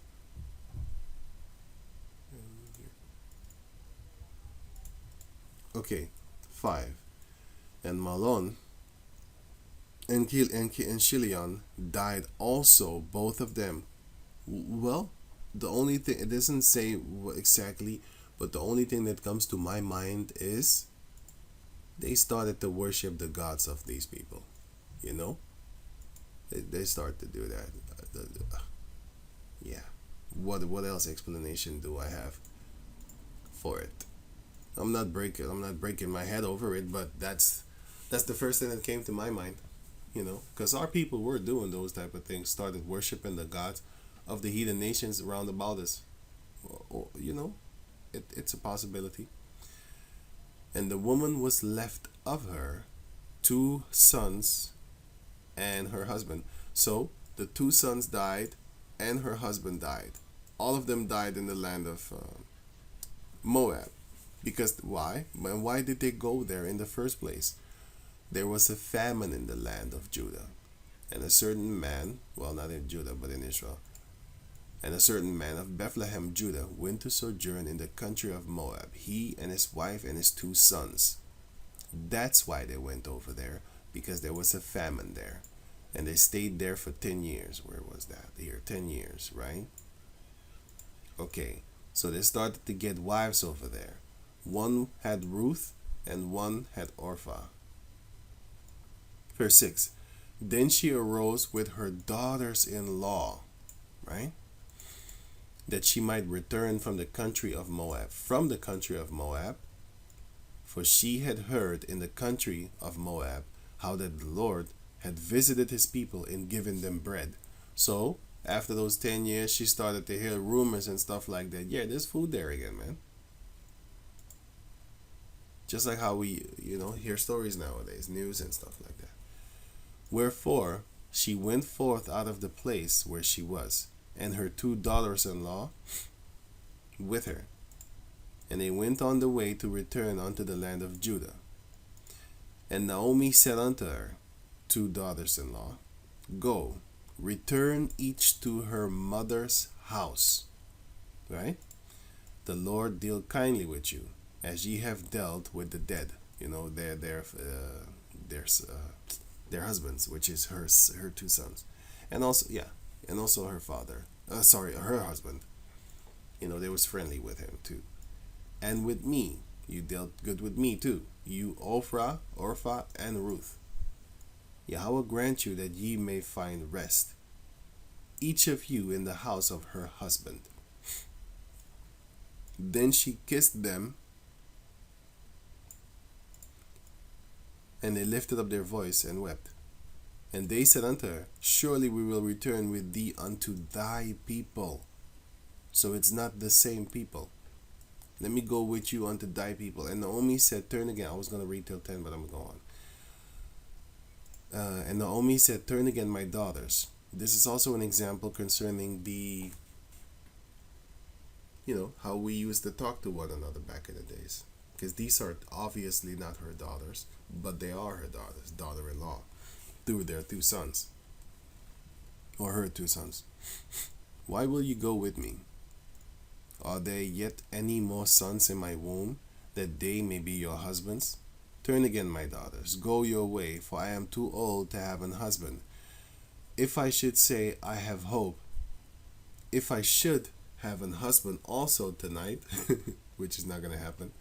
Okay, 5. And Mahlon and Chilion died also, both of them. Well, the only thing, it doesn't say exactly, but the only thing that comes to my mind is they started to worship the gods of these people. You know? They start to do that. Yeah. What else explanation do I have for it? I'm not breaking my head over it, but that's the first thing that came to my mind, you know, because our people were doing those type of things, started worshiping the gods of the heathen nations around about us, or you know, it's a possibility. And the woman was left of her 2 sons and her husband. So the 2 sons died, and her husband died. All of them died in the land of Moab. Because why? And why did they go there in the first place? There was a famine in the land of Judah. And a certain man, well, not in Judah, but in Israel, and a certain man of Bethlehem, Judah, went to sojourn in the country of Moab, he and his wife and his 2 sons. That's why they went over there, because there was a famine there. And they stayed there for 10 years. Where was that? Here, 10 years, right? Okay, so they started to get wives over there. One had Ruth and one had Orpah. Verse 6. Then she arose with her daughters-in-law, right? That she might return from the country of Moab. From the country of Moab. For she had heard in the country of Moab how that the Lord had visited his people in giving them bread. So, after those 10 years, she started to hear rumors and stuff like that. Yeah, there's food there again, man. Just like how we, you know, hear stories nowadays, news and stuff like that. Wherefore, she went forth out of the place where she was, and her 2 daughters-in-law with her. And they went on the way to return unto the land of Judah. And Naomi said unto her 2 daughters-in-law, Go, return each to her mother's house. Right? The Lord deal kindly with you, as ye have dealt with the dead. You know, their husbands, which is her two sons, and also her father. Her husband. You know, they was friendly with him too. And with me, you dealt good with me too. You Orpha, and Ruth. Yahweh grant you that ye may find rest, each of you in the house of her husband. Then she kissed them, and they lifted up their voice and wept. And they said unto her, surely we will return with thee unto thy people. So it's not the same people. Let me go with you unto thy people. And Naomi said, turn again. I was going to read till 10, but I'm going to go on. And Naomi said, turn again, my daughters. This is also an example concerning the, how we used to talk to one another back in the days. Because these are obviously not her daughters, but they are her daughters, daughter-in-law, through their two sons, or her two sons. Why will you go with me? Are there yet any more sons in my womb, that they may be your husbands? Turn again, my daughters, go your way, for I am too old to have an husband. If I should say, I have hope, if I should have an husband also tonight, which is not going to happen,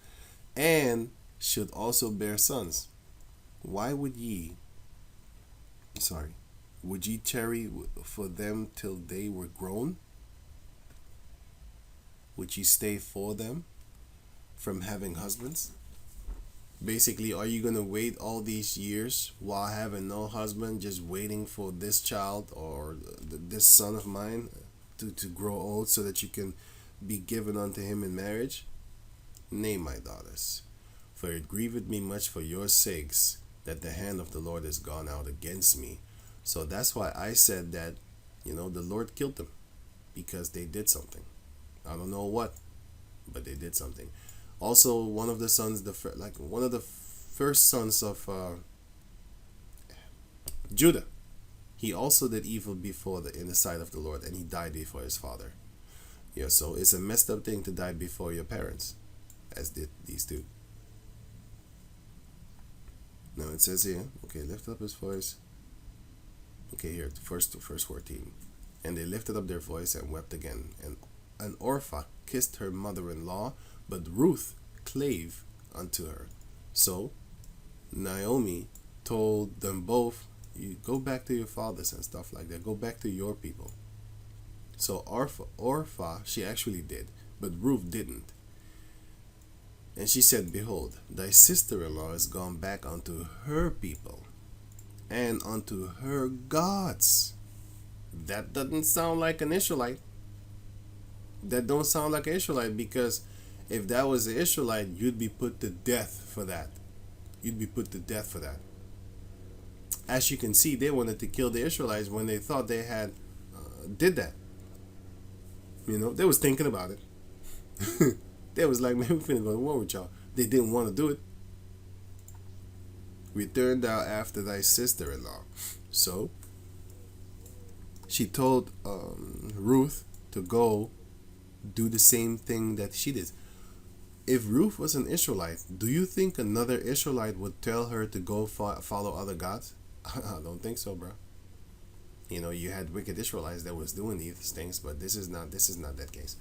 and should also bear sons, why would ye tarry for them till they were grown? Would ye stay for them from having husbands? Basically, are you going to wait all these years while having no husband, just waiting for this child or this son of mine to grow old so that you can be given unto him in marriage? Nay, my daughters, for it grieveth me much for your sakes that the hand of the Lord is gone out against me. So that's why I said that, the Lord killed them, because they did something. I don't know what, but they did something. Also, one of the sons, one of the first sons of Judah, he also did evil in the sight of the Lord, and he died before his father. Yeah, so it's a messed up thing to die before your parents, as did these two. Now it says here, okay, lift up his voice. Okay, here, verse 14. And they lifted up their voice and wept again. And Orpha kissed her mother-in-law, but Ruth clave unto her. So Naomi told them both, you go back to your fathers and stuff like that. Go back to your people. So Orpha, she actually did, but Ruth didn't. And she said, behold, thy sister-in-law is gone back unto her people and unto her gods. That doesn't sound like an Ishmaelite. That don't sound like an Ishmaelite, because if that was an Ishmaelite, you'd be put to death for that. You'd be put to death for that. As you can see, they wanted to kill the Israelites when they thought they had did that. They was thinking about it. They was like, man, we finna go to war with y'all. They didn't want to do it. Return thou after thy sister-in-law. So she told Ruth to go do the same thing that she did. If Ruth was an Israelite, do you think another Israelite would tell her to go follow other gods? I don't think so, bro. You had wicked Israelites that was doing these things, but this is not that case.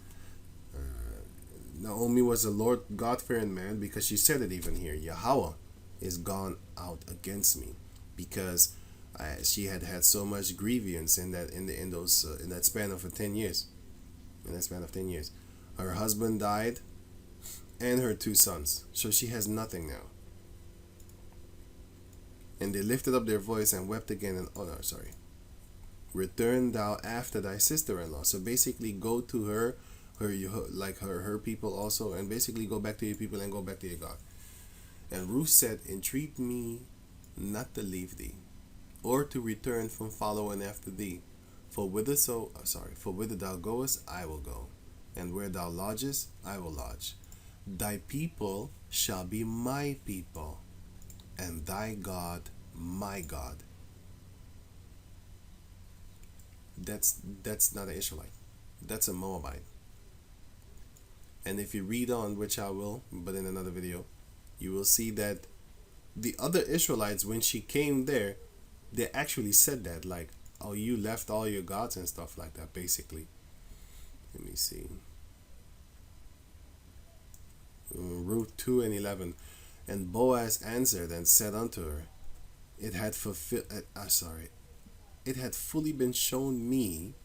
Naomi was a Lord God-fearing man, because she said it even here. Yahweh is gone out against me, because she had so much grievance in that span of 10 years. In that span of 10 years, her husband died, and her two sons. So she has nothing now. And they lifted up their voice and wept again. And return thou after thy sister-in-law. So basically, go to her people also, and basically go back to your people and go back to your God. And Ruth said, entreat me not to leave thee, or to return from following after thee. For whither thou goest, I will go, and where thou lodgest, I will lodge. Thy people shall be my people, and thy God my God. That's not an Israelite. That's a Moabite. And if you read on, which I will, but in another video, you will see that the other Israelites, when she came there, they actually said that, like, oh, you left all your gods and stuff like that, basically. Let me see. Ruth 2:11. And Boaz answered and said unto her, it had fully been shown me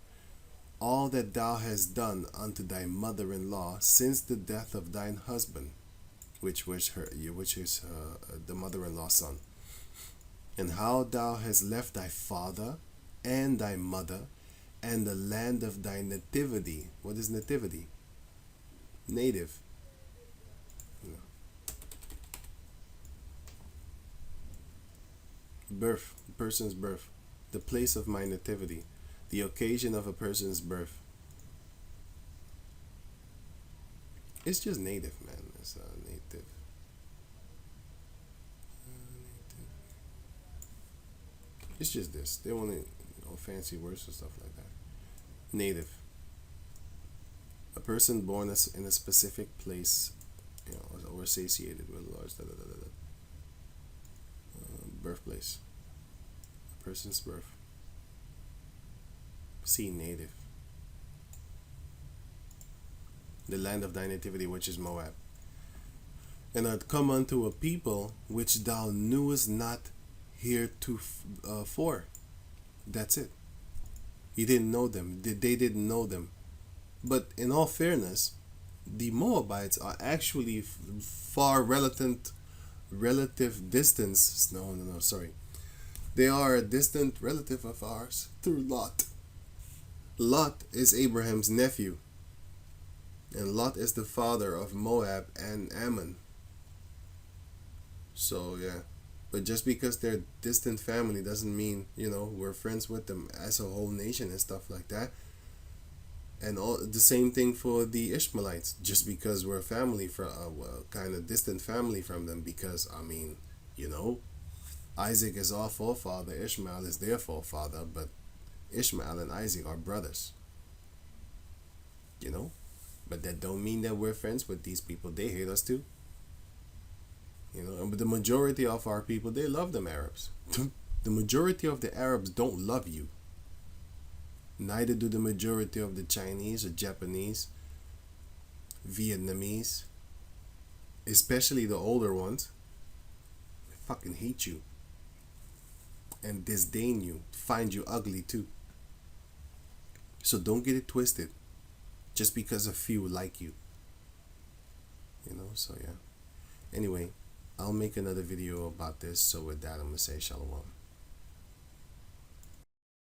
all that thou hast done unto thy mother-in-law since the death of thine husband, which is the mother-in-law's son, and how thou hast left thy father and thy mother and the land of thy nativity. What is nativity? Native. Birth, person's birth, the place of my nativity, the occasion of a person's birth. It's just native, man. It's native. It's just this. They want fancy words and stuff like that. Native. A person born in a specific place, or associated with large. Birthplace. A person's birth. See, native. The land of thy nativity, which is Moab. And art come unto a people which thou knewest not heretofore. That's it. You didn't know them. They didn't know them. But in all fairness, the Moabites are actually far relative distance. No, sorry. They are a distant relative of ours through Lot. Lot is Abraham's nephew. And Lot is the father of Moab and Ammon. So, yeah. But just because they're distant family doesn't mean, we're friends with them as a whole nation and stuff like that. And the same thing for the Ishmaelites. Just because we're a family from kind of distant family from them, because Isaac is our forefather, Ishmael is their forefather, but Ishmael and Isaac are brothers. But that don't mean that we're friends with these people. They hate us too. But the majority of our people, they love them Arabs. The majority of the Arabs don't love you. Neither do the majority of the Chinese or Japanese, Vietnamese, especially the older ones. They fucking hate you and disdain you, find you ugly too. So don't get it twisted just because a few like you. So yeah. Anyway, I'll make another video about this. So with that, I'm going to say shalom.